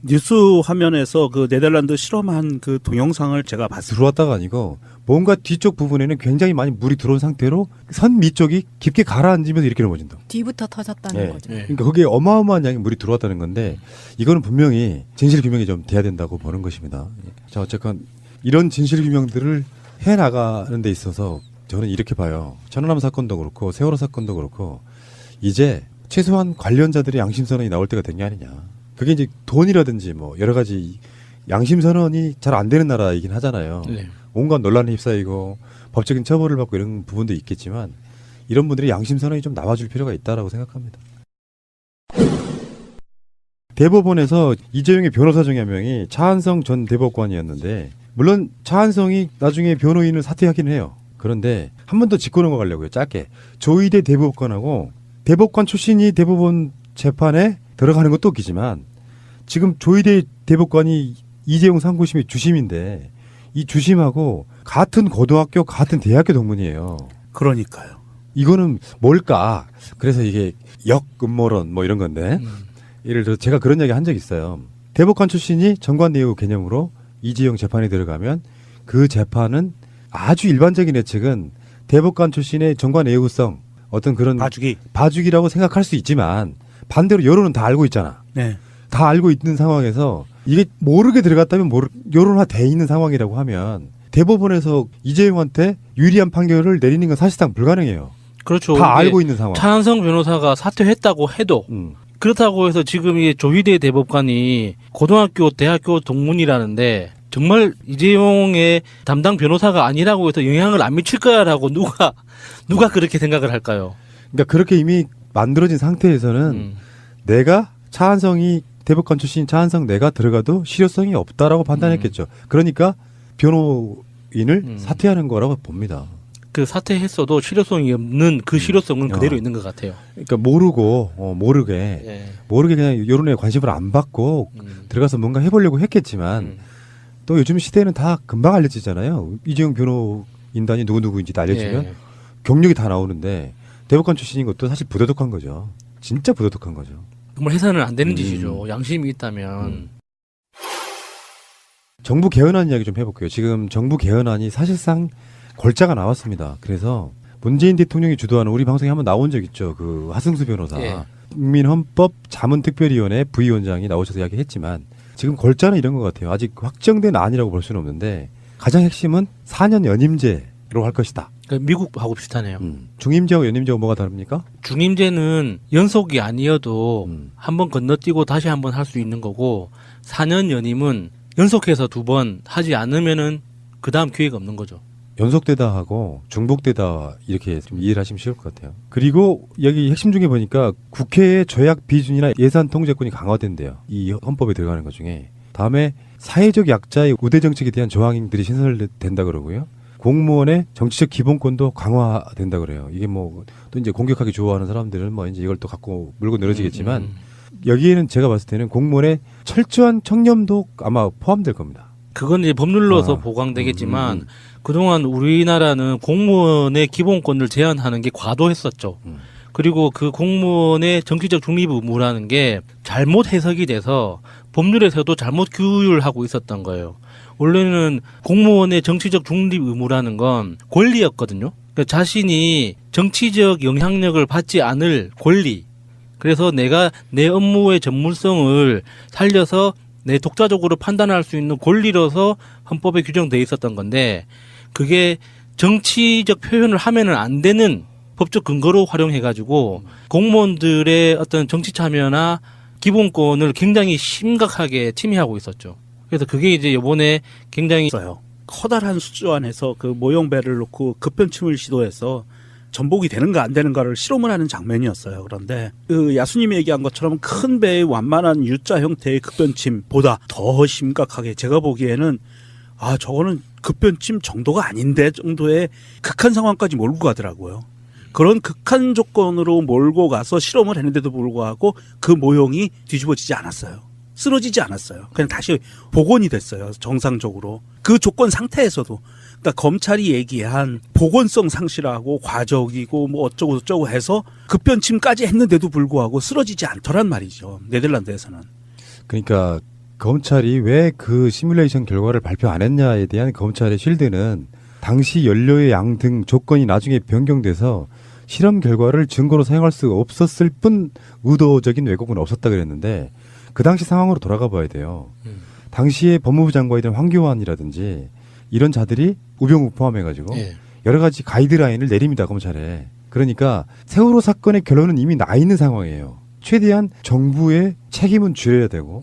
뉴스 화면에서 그 네덜란드 실험한 그 동영상을 제가 봤어요. 들어왔다가 아니고 뭔가 뒤쪽 부분에는 굉장히 많이 물이 들어온 상태로 선 밑쪽이 깊게 가라앉으면서 이렇게 넘어진다. 뒤부터 터졌다는 거죠. 그러니까 거기에 어마어마한 양의 물이 들어왔다는 건데 이거는 분명히 진실 규명이 좀 돼야 된다고 보는 것입니다. 자, 어쨌건 이런 진실 규명들을 해나가는 데 있어서 저는 이렇게 봐요. 천안함 사건도 그렇고 세월호 사건도 그렇고 이제 최소한 관련자들의 양심선언이 나올 때가 된 게 아니냐. 그게 이제 돈이라든지 뭐 여러 가지 양심선언이 잘 안 되는 나라이긴 하잖아요. 네. 온갖 논란에 휩싸이고 법적인 처벌을 받고 이런 부분도 있겠지만 이런 분들의 양심선언이 좀 나와줄 필요가 있다라고 생각합니다. 대법원에서 이재용의 변호사 중에 한 명이 차한성 전 대법관이었는데 물론 차한성이 나중에 변호인을 사퇴하기는 해요. 그런데 한 번 더 짚고 넘어가려고요. 짧게. 조희대 대법관하고 대법관 출신이 대법원 재판에 들어가는 것도 웃기지만 지금 조희대 대법관이 이재용 상고심의 주심인데 이 주심하고 같은 고등학교 같은 대학교 동문이에요. 그러니까요. 이거는 뭘까? 그래서 이게 역음모론 뭐 이런 건데 예를 들어 제가 그런 이야기 한 적이 있어요. 대법관 출신이 정관예우 개념으로 이재용 재판에 들어가면 그 재판은 아주 일반적인 예측은 대법관 출신의 정관예우성 어떤 그런 봐주기라고 생각할 수 있지만 반대로 여론은 다 알고 있잖아. 네. 다 알고 있는 상황에서 이게 모르게 들어갔다면 여론화돼 있는 상황이라고 하면 대법원에서 이재용한테 유리한 판결을 내리는 건 사실상 불가능해요. 그렇죠. 다 알고 있는 상황. 차한성 변호사가 사퇴했다고 해도 그렇다고 해서 지금 이 조희대 대법관이 고등학교, 대학교 동문이라는데 정말 이재용의 담당 변호사가 아니라고 해서 영향을 안 미칠 거야라고 누가 그렇게 생각을 할까요? 그러니까 그렇게 이미 만들어진 상태에서는 내가 차한성이 대법관 출신 차한성 내가 들어가도 실효성이 없다라고 판단했겠죠. 그러니까 변호인을 사퇴하는 거라고 봅니다. 그 사퇴했어도 실효성이 없는 그 실효성은 그대로 있는 것 같아요. 그러니까 모르게 그냥 여론의 관심을 안 받고 들어가서 뭔가 해보려고 했겠지만 또 요즘 시대는 다 금방 알려지잖아요. 이재용 변호인단이 누구인지 다 알려지면 경력이 다 나오는데 대법관 출신인 것도 사실 부도덕한 거죠. 진짜 부도덕한 거죠. 정말 해서는 안 되는 짓이죠. 양심이 있다면. 정부 개헌안 이야기 좀 해볼게요. 지금 정부 개헌안이 사실상 골자가 나왔습니다. 그래서 문재인 대통령이 주도하는 우리 방송에 한번 나온 적 있죠. 그 하승수 변호사. 국민헌법 자문특별위원회 부위원장이 나오셔서 이야기했지만 지금 골자는 이런 것 같아요. 아직 확정된 안이라고 볼 수는 없는데 가장 핵심은 4년 연임제로 할 것이다. 그러니까 미국하고 비슷하네요. 중임제하고 연임제하고 뭐가 다릅니까? 중임제는 연속이 아니어도 한번 건너뛰고 다시 한번 할 수 있는 거고 4년 연임은 연속해서 2번 하지 않으면은 그 다음 기회가 없는 거죠. 연속되다 하고 중복되다 이렇게 좀 이해를 하시면 쉬울 것 같아요. 그리고 여기 핵심 중에 보니까 국회의 조약 비준이나 예산 통제권이 강화된대요. 이 헌법에 들어가는 것 중에. 다음에 사회적 약자의 우대 정책에 대한 조항들이 신설된다 그러고요. 공무원의 정치적 기본권도 강화된다 그래요. 이게 뭐 또 이제 공격하기 좋아하는 사람들은 뭐 이제 이걸 또 갖고 물고 늘어지겠지만 여기에는 제가 봤을 때는 공무원의 철저한 청렴도 아마 포함될 겁니다. 그건 이제 법률로서 보강되겠지만 그동안 우리나라는 공무원의 기본권을 제한하는 게 과도했었죠. 그리고 그 공무원의 정치적 중립 의무라는 게 잘못 해석이 돼서 법률에서도 잘못 규율하고 있었던 거예요. 원래는 공무원의 정치적 중립 의무라는 건 권리였거든요. 그러니까 자신이 정치적 영향력을 받지 않을 권리. 그래서 내가 내 업무의 전문성을 살려서 내 독자적으로 판단할 수 있는 권리로서 헌법에 규정되어 있었던 건데 그게 정치적 표현을 하면은 안 되는 법적 근거로 활용해가지고 공무원들의 어떤 정치 참여나 기본권을 굉장히 심각하게 침해하고 있었죠. 그래서 그게 이제 이번에 굉장히 있어요. 커다란 수조 안에서 그 모형배를 놓고 급변침을 시도해서 전복이 되는가 안 되는가를 실험을 하는 장면이었어요. 그런데 그 야수님이 얘기한 것처럼 큰 배의 완만한 U자 형태의 급변침보다 더 심각하게 제가 보기에는 저거는 급변침 정도가 아닌데 정도의 극한 상황까지 몰고 가더라고요. 그런 극한 조건으로 몰고 가서 실험을 했는데도 불구하고 그 모형이 뒤집어지지 않았어요. 쓰러지지 않았어요. 그냥 다시 복원이 됐어요. 정상적으로. 그 조건 상태에서도. 그러니까 검찰이 얘기한 복원성 상실하고 과적이고 뭐 어쩌고 저쩌고 해서 급변침까지 했는데도 불구하고 쓰러지지 않더란 말이죠. 네덜란드에서는. 그러니까 검찰이 왜 그 시뮬레이션 결과를 발표 안 했냐에 대한 검찰의 쉴드는 당시 연료의 양 등 조건이 나중에 변경돼서 실험 결과를 증거로 사용할 수 없었을 뿐 의도적인 왜곡은 없었다 그랬는데 그 당시 상황으로 돌아가 봐야 돼요. 당시에 법무부 장관이던 황교안이라든지 이런 자들이 우병우 포함해가지고 여러 가지 가이드라인을 내립니다. 검찰에. 그러니까 세월호 사건의 결론은 이미 나 있는 상황이에요. 최대한 정부의 책임은 줄여야 되고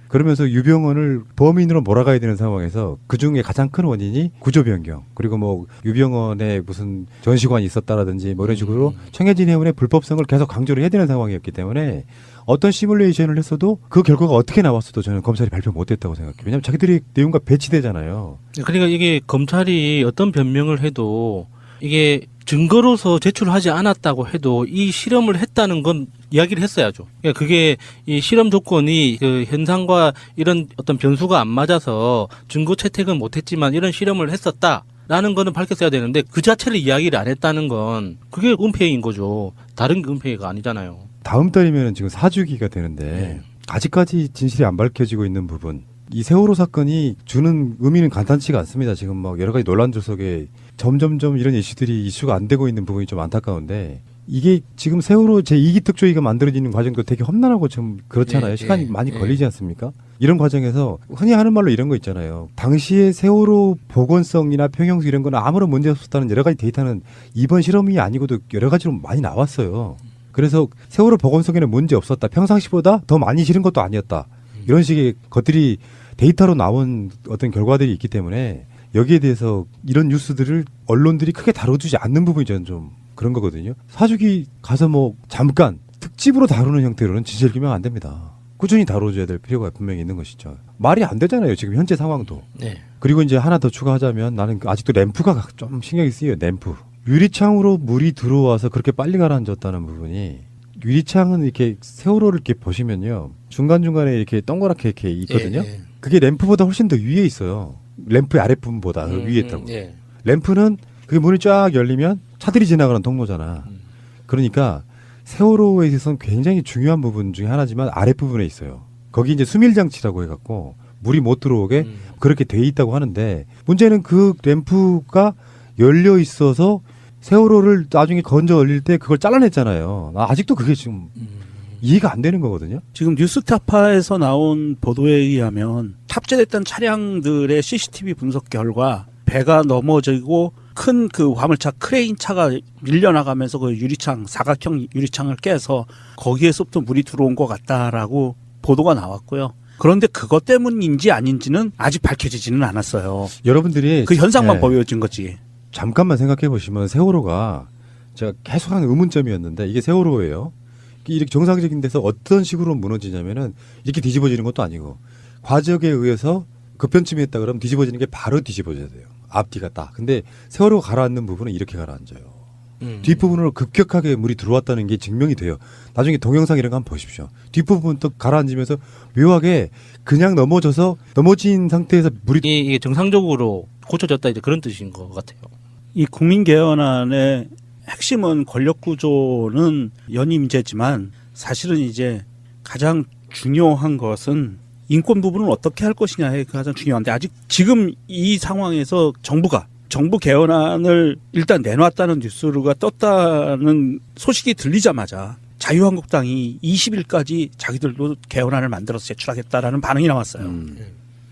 그러면서 유병헌을 범인으로 몰아가야 되는 상황에서 그중에 가장 큰 원인이 구조 변경 그리고 뭐 유병헌의 무슨 전시관이 있었다라든지 뭐 이런 식으로 청해진 해운의 불법성을 계속 강조를 해야 되는 상황이었기 때문에 어떤 시뮬레이션을 했어도 그 결과가 어떻게 나왔어도 저는 검찰이 발표 못했다고 생각해요. 왜냐하면 자기들이 내용과 배치되잖아요. 그러니까 이게 검찰이 어떤 변명을 해도 이게 증거로서 제출하지 않았다고 해도 이 실험을 했다는 건 이야기를 했어야죠. 그러니까 그게 이 실험 조건이 그 현상과 이런 어떤 변수가 안 맞아서 증거 채택은 못했지만 이런 실험을 했었다라는 거는 밝혔어야 되는데 그 자체를 이야기를 안 했다는 건 그게 은폐인 거죠. 다른 은폐가 아니잖아요. 다음 달이면 지금 4주기가 되는데 아직까지 진실이 안 밝혀지고 있는 부분. 이 세월호 사건이 주는 의미는 간단치가 않습니다. 지금 막 여러 가지 논란들 속에 점점점 이런 이슈가 안 되고 있는 부분이 좀 안타까운데 이게 지금 세월호 제2기 특조위가 만들어지는 과정도 되게 험난하고 좀 그렇잖아요. 시간이 많이 걸리지 않습니까? 이런 과정에서 흔히 하는 말로 이런 거 있잖아요. 당시에 세월호 보건성이나 평형수 이런 거는 아무런 문제 없었다는 여러 가지 데이터는 이번 실험이 아니고도 여러 가지로 많이 나왔어요. 그래서 세월호 보건성에는 문제 없었다. 평상시보다 더 많이 실은 것도 아니었다. 이런 식의 것들이 데이터로 나온 어떤 결과들이 있기 때문에 여기에 대해서 이런 뉴스들을 언론들이 크게 다뤄주지 않는 부분이 저는 좀 그런 거거든요. 사주기 가서 뭐 잠깐 특집으로 다루는 형태로는 진실 규명 안 됩니다. 꾸준히 다뤄줘야 될 필요가 분명히 있는 것이죠. 말이 안 되잖아요. 지금 현재 상황도. 네. 그리고 이제 하나 더 추가하자면 나는 아직도 램프가 좀 신경이 쓰여요. 램프. 유리창으로 물이 들어와서 그렇게 빨리 가라앉았다는 부분이 유리창은 이렇게 세월호를 이렇게 보시면요. 중간중간에 이렇게 동그랗게 이렇게 있거든요. 예, 예. 그게 램프보다 훨씬 더 위에 있어요. 램프의 아랫부분보다 더 위에 있다고. 예. 램프는 그게 문이 쫙 열리면 차들이 지나가는 통로잖아. 그러니까 세월호에 있어서는 굉장히 중요한 부분 중에 하나지만 아랫부분에 있어요. 거기 이제 수밀장치라고 해갖고 물이 못 들어오게 그렇게 돼 있다고 하는데 문제는 그 램프가 열려 있어서 세월호를 나중에 건져 올릴 때 그걸 잘라냈잖아요. 아직도 그게 지금 이해가 안 되는 거거든요. 지금 뉴스타파에서 나온 보도에 의하면 탑재됐던 차량들의 CCTV 분석 결과 배가 넘어지고 큰 그 화물차 크레인 차가 밀려나가면서 그 유리창 사각형 유리창을 깨서 거기에서부터 물이 들어온 것 같다라고 보도가 나왔고요. 그런데 그것 때문인지 아닌지는 아직 밝혀지지는 않았어요. 여러분들이 그 현상만 네. 보여진 거지. 잠깐만 생각해 보시면 세월호가 제가 계속하는 의문점이었는데 이게 세월호예요. 이렇게 정상적인 데서 어떤 식으로 무너지냐면은 이렇게 뒤집어지는 것도 아니고 과적에 의해서 급변침했다 그러면 뒤집어지는 게 바로 뒤집어져야 돼요. 앞뒤가 딱. 근데 세월호가 가라앉는 부분은 이렇게 가라앉아요. 뒷부분으로 급격하게 물이 들어왔다는 게 증명이 돼요. 나중에 동영상 이런 거 한번 보십시오. 뒷부분 또 가라앉으면서 묘하게 그냥 넘어진 상태에서 물이 이게 정상적으로 고쳐졌다 이제 그런 뜻인 것 같아요. 이 국민개헌안의 핵심은 권력구조는 연임제지만 사실은 이제 가장 중요한 것은 인권 부분을 어떻게 할 것이냐에 가장 중요한데 아직 지금 이 상황에서 정부 개헌안을 일단 내놨다는 뉴스가 떴다는 소식이 들리자마자 자유한국당이 20일까지 자기들도 개헌안을 만들어서 제출하겠다라는 반응이 나왔어요.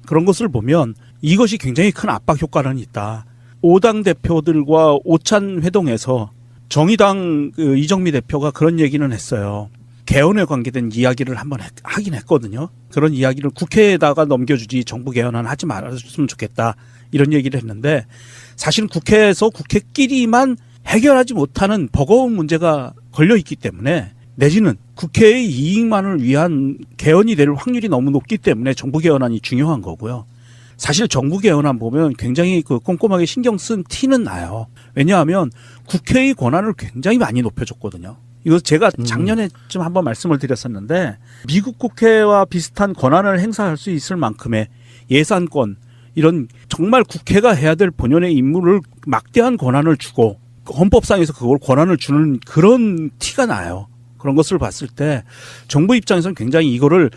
그런 것을 보면 이것이 굉장히 큰 압박 효과는 있다. 5당 대표들과 오찬 회동에서 정의당 그 이정미 대표가 그런 얘기는 했어요. 개헌에 관계된 이야기를 한번 하긴 했거든요. 그런 이야기를 국회에다가 넘겨주지 정부 개헌안 하지 말아줬으면 좋겠다. 이런 얘기를 했는데 사실은 국회에서 국회끼리만 해결하지 못하는 버거운 문제가 걸려 있기 때문에 내지는 국회의 이익만을 위한 개헌이 될 확률이 너무 높기 때문에 정부 개헌안이 중요한 거고요. 사실 정부 개헌안 보면 굉장히 그 꼼꼼하게 신경 쓴 티는 나요. 왜냐하면 국회의 권한을 굉장히 많이 높여줬거든요. 이거 제가 작년에 좀 한번 말씀을 드렸었는데 미국 국회와 비슷한 권한을 행사할 수 있을 만큼의 예산권 이런 정말 국회가 해야 될 본연의 임무를 막대한 권한을 주고 헌법상에서 그걸 권한을 주는 그런 티가 나요. 그런 것을 봤을 때 정부 입장에서는 굉장히 이거를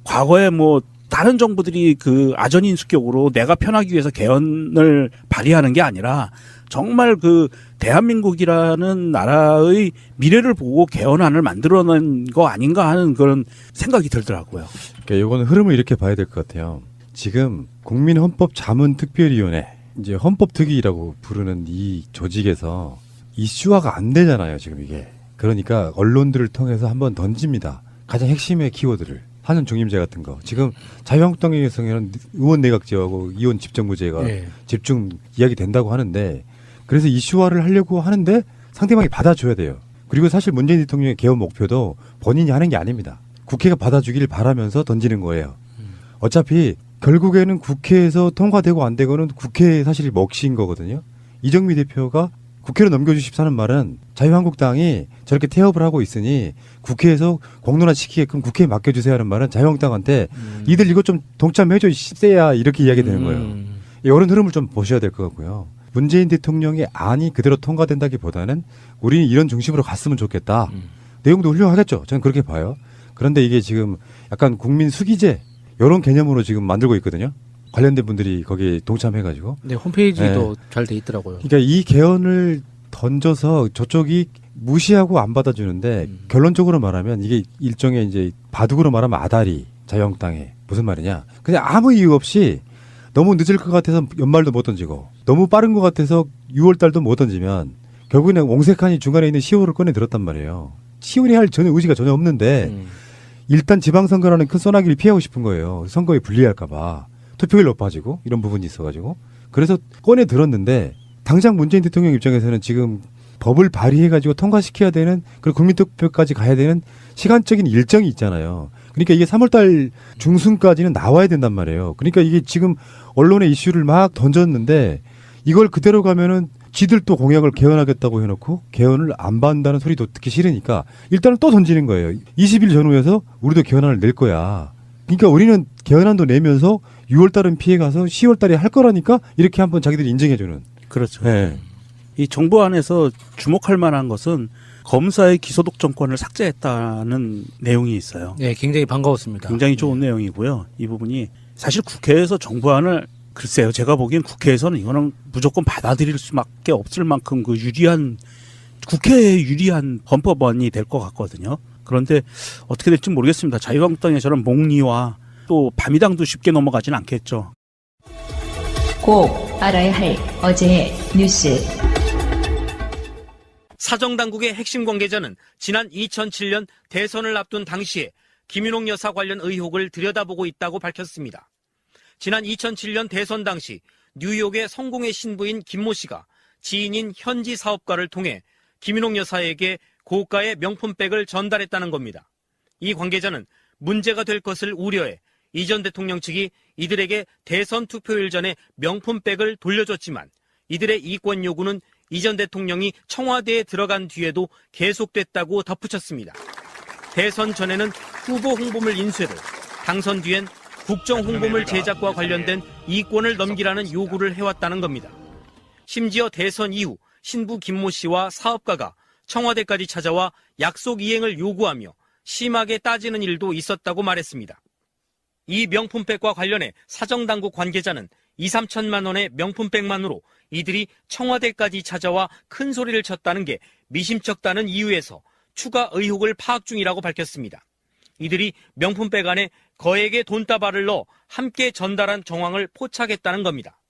과거에 뭐 다른 정부들이 그 아전인수격으로 내가 편하기 위해서 개헌을 발의하는 게 아니라 정말 그 대한민국이라는 나라의 미래를 보고 개헌안을 만들어낸 거 아닌가 하는 그런 생각이 들더라고요. 그러니까 이거는 흐름을 이렇게 봐야 될 것 같아요. 지금 국민헌법자문특별위원회 이제 헌법특위라고 부르는 이 조직에서 이슈화가 안 되잖아요. 지금 이게. 그러니까 언론들을 통해서 한번 던집니다. 가장 핵심의 키워드를. 하는 중임제 같은 거. 지금 자유한국당에서는 의원 내각제하고 의원 집정부제가 집중 이야기 된다고 하는데 그래서 이슈화를 하려고 하는데 상대방이 받아줘야 돼요. 그리고 사실 문재인 대통령의 개헌 목표도 본인이 하는 게 아닙니다. 국회가 받아주길 바라면서 던지는 거예요. 어차피 결국에는 국회에서 통과되고 안 되고는 국회의 사실 몫인 거거든요. 이정미 대표가 국회로 넘겨주십사는 말은 자유한국당이 저렇게 태업을 하고 있으니 국회에서 공론화 시키게끔 국회에 맡겨주세요 하는 말은 자유한국당한테 이들 이것 좀 동참해줘 세야 이렇게 이야기되는 거예요. 이런 흐름을 좀 보셔야 될 것 같고요. 문재인 대통령의 안이 그대로 통과된다기보다는 우리는 이런 중심으로 갔으면 좋겠다. 내용도 훌륭하겠죠. 저는 그렇게 봐요. 그런데 이게 지금 약간 국민 수기제 이런 개념으로 지금 만들고 있거든요. 관련된 분들이 거기에 동참해가지고. 네, 홈페이지도 잘 돼 있더라고요. 그러니까 이 개헌을 던져서 저쪽이 무시하고 안 받아주는데 결론적으로 말하면 이게 일종의 이제 바둑으로 말하면 아다리 자유한국당에. 무슨 말이냐. 그냥 아무 이유 없이 너무 늦을 것 같아서 연말도 못 던지고 너무 빠른 것 같아서 6월 달도 못 던지면 결국에는 옹색한이 중간에 있는 10월을 꺼내 들었단 말이에요. 10월이 할 전혀 의지가 전혀 없는데 일단 지방선거라는 큰 소나기를 피하고 싶은 거예요. 선거에 불리할까 봐. 투표율 높아지고 이런 부분이 있어가지고. 그래서 꺼내 들었는데 당장 문재인 대통령 입장에서는 지금 법을 발의해가지고 통과시켜야 되는 그리고 국민투표까지 가야 되는 시간적인 일정이 있잖아요. 그러니까 이게 3월달 중순까지는 나와야 된단 말이에요. 그러니까 이게 지금 언론의 이슈를 막 던졌는데 이걸 그대로 가면은 지들도 공약을 개헌하겠다고 해놓고 개헌을 안 받는다는 소리도 듣기 싫으니까 일단은 또 던지는 거예요. 20일 전후에서 우리도 개헌안을 낼 거야. 그러니까 우리는 개헌안도 내면서 6월달은 피해가서 10월달에 할 거라니까 이렇게 한번 자기들이 인정해주는. 그렇죠. 네. 이 정부 안에서 주목할 만한 것은 검사의 기소독점권을 삭제했다는 내용이 있어요. 네, 굉장히 반가웠습니다. 굉장히 좋은 내용이고요. 이 부분이 사실 국회에서 정부안을 글쎄요. 제가 보기엔 국회에서는 이거는 무조건 받아들일 수밖에 없을 만큼 그 유리한 국회에 유리한 헌법안이 될 것 같거든요. 그런데 어떻게 될지 모르겠습니다. 자유한국당의 저런 목리와 또 밤이당도 쉽게 넘어가진 않겠죠. 꼭 알아야 할 어제의 뉴스. 사정당국의 핵심 관계자는 지난 2007년 대선을 앞둔 당시에 김윤옥 여사 관련 의혹을 들여다보고 있다고 밝혔습니다. 지난 2007년 대선 당시 뉴욕의 성공의 신부인 김모 씨가 지인인 현지 사업가를 통해 김윤옥 여사에게 고가의 명품백을 전달했다는 겁니다. 이 관계자는 문제가 될 것을 우려해 이 전 대통령 측이 이들에게 대선 투표일 전에 명품백을 돌려줬지만 이들의 이권 요구는 이 전 대통령이 청와대에 들어간 뒤에도 계속됐다고 덧붙였습니다. 대선 전에는 후보 홍보물 인쇄를, 당선 뒤엔 국정 홍보물 제작과 관련된 이권을 넘기라는 요구를 해왔다는 겁니다. 심지어 대선 이후 신부 김모 씨와 사업가가 청와대까지 찾아와 약속 이행을 요구하며 심하게 따지는 일도 있었다고 말했습니다. 이 명품백과 관련해 사정당국 관계자는 2, 3천만 원의 명품백만으로 이들이 청와대까지 찾아와 큰 소리를 쳤다는 게 미심쩍다는 이유에서 추가 의혹을 파악 중이라고 밝혔습니다. 이들이 명품백 안에 거액의 돈다발을 넣어 함께 전달한 정황을 포착했다는 겁니다.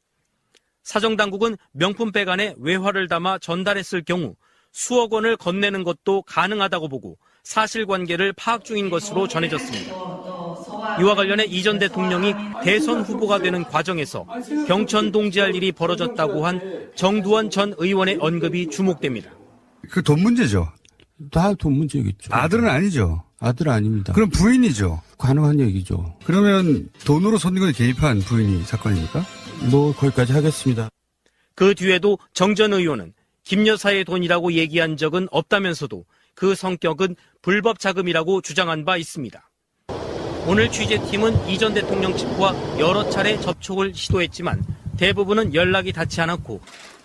사정당국은 명품백 안에 외화를 담아 전달했을 경우 수억 원을 건네는 것도 가능하다고 보고 사실관계를 파악 중인 것으로 전해졌습니다. 이와 관련해 이 전 대통령이 대선 후보가 되는 과정에서 경천 동지할 일이 벌어졌다고 한 정두원 전 의원의 언급이 주목됩니다. 그 돈 문제죠. 다 돈 문제겠죠. 아들은 아니죠. 아들 아닙니다. 그럼 부인이죠. 가능한 얘기죠. 그러면 돈으로 선거에 개입한 부인이 사건입니까? 뭐 거기까지 하겠습니다. 그 뒤에도 정 전 의원은 김 여사의 돈이라고 얘기한 적은 없다면서도 그 성격은 불법 자금이라고 주장한 바 있습니다. 오늘 취재팀은 이 전 대통령 측과 여러 차례 접촉을 시도했지만 대부분은 연락이 닿지 않았고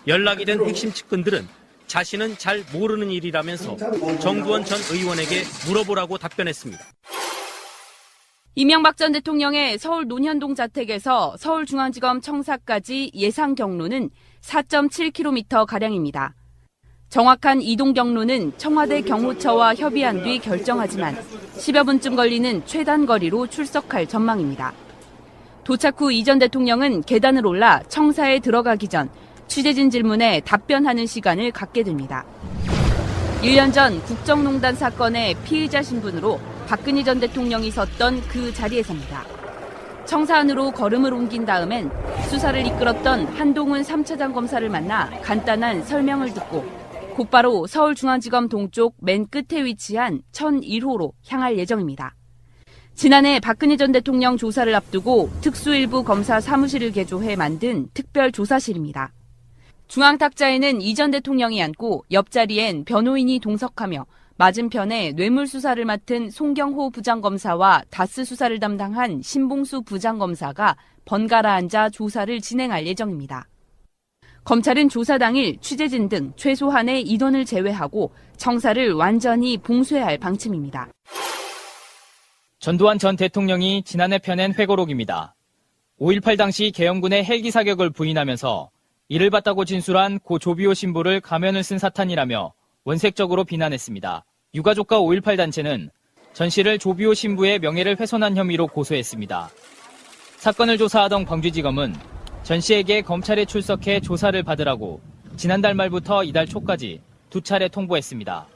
연락이 된 핵심 측근들은 자신은 잘 모르는 일이라면서 정두원 전 의원에게 물어보라고 답변했습니다. 이명박 전 대통령의 서울 논현동 자택에서 서울중앙지검 청사까지 예상 경로는 4.7km가량입니다. 정확한 이동 경로는 청와대 경호처와 협의한 뒤 결정하지만 10여 분쯤 걸리는 최단 거리로 출석할 전망입니다. 도착 후 이 전 대통령은 계단을 올라 청사에 들어가기 전 취재진 질문에 답변하는 시간을 갖게 됩니다. 1년 전 국정농단 사건의 피의자 신분으로 박근혜 전 대통령이 섰던 그 자리에서입니다. 청사 안으로 걸음을 옮긴 다음엔 수사를 이끌었던 한동훈 3차장 검사를 만나 간단한 설명을 듣고 곧바로 서울중앙지검 동쪽 맨 끝에 위치한 1001호로 향할 예정입니다. 지난해 박근혜 전 대통령 조사를 앞두고 특수일부 검사 사무실을 개조해 만든 특별조사실입니다. 중앙탁자에는 이 전 대통령이 앉고 옆자리엔 변호인이 동석하며 맞은편에 뇌물수사를 맡은 송경호 부장검사와 다스 수사를 담당한 신봉수 부장검사가 번갈아 앉아 조사를 진행할 예정입니다. 검찰은 조사 당일 취재진 등 최소한의 인원을 제외하고 청사를 완전히 봉쇄할 방침입니다. 전두환 전 대통령이 지난해 펴낸 회고록입니다. 5.18 당시 계엄군의 헬기 사격을 부인하면서 이를 봤다고 진술한 고 조비오 신부를 가면을 쓴 사탄이라며 원색적으로 비난했습니다. 유가족과 5.18 단체는 전 씨를 조비오 신부의 명예를 훼손한 혐의로 고소했습니다. 사건을 조사하던 광주지검은 전 씨에게 검찰에 출석해 조사를 받으라고 지난달 말부터 이달 초까지 2차례 통보했습니다.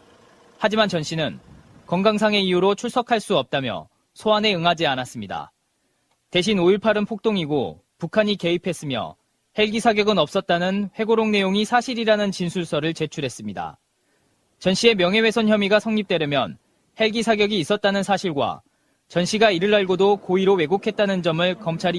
하지만 전 씨는 건강상의 이유로 출석할 수 없다며 소환에 응하지 않았습니다. 대신 5.18은 폭동이고 북한이 개입했으며 헬기 사격은 없었다는 회고록 내용이 사실이라는 진술서를 제출했습니다. 전 씨의 명예훼손 혐의가 성립되려면 헬기 사격이 있었다는 사실과 전 씨가 이를 알고도 고의로 왜곡했다는 점을 검찰이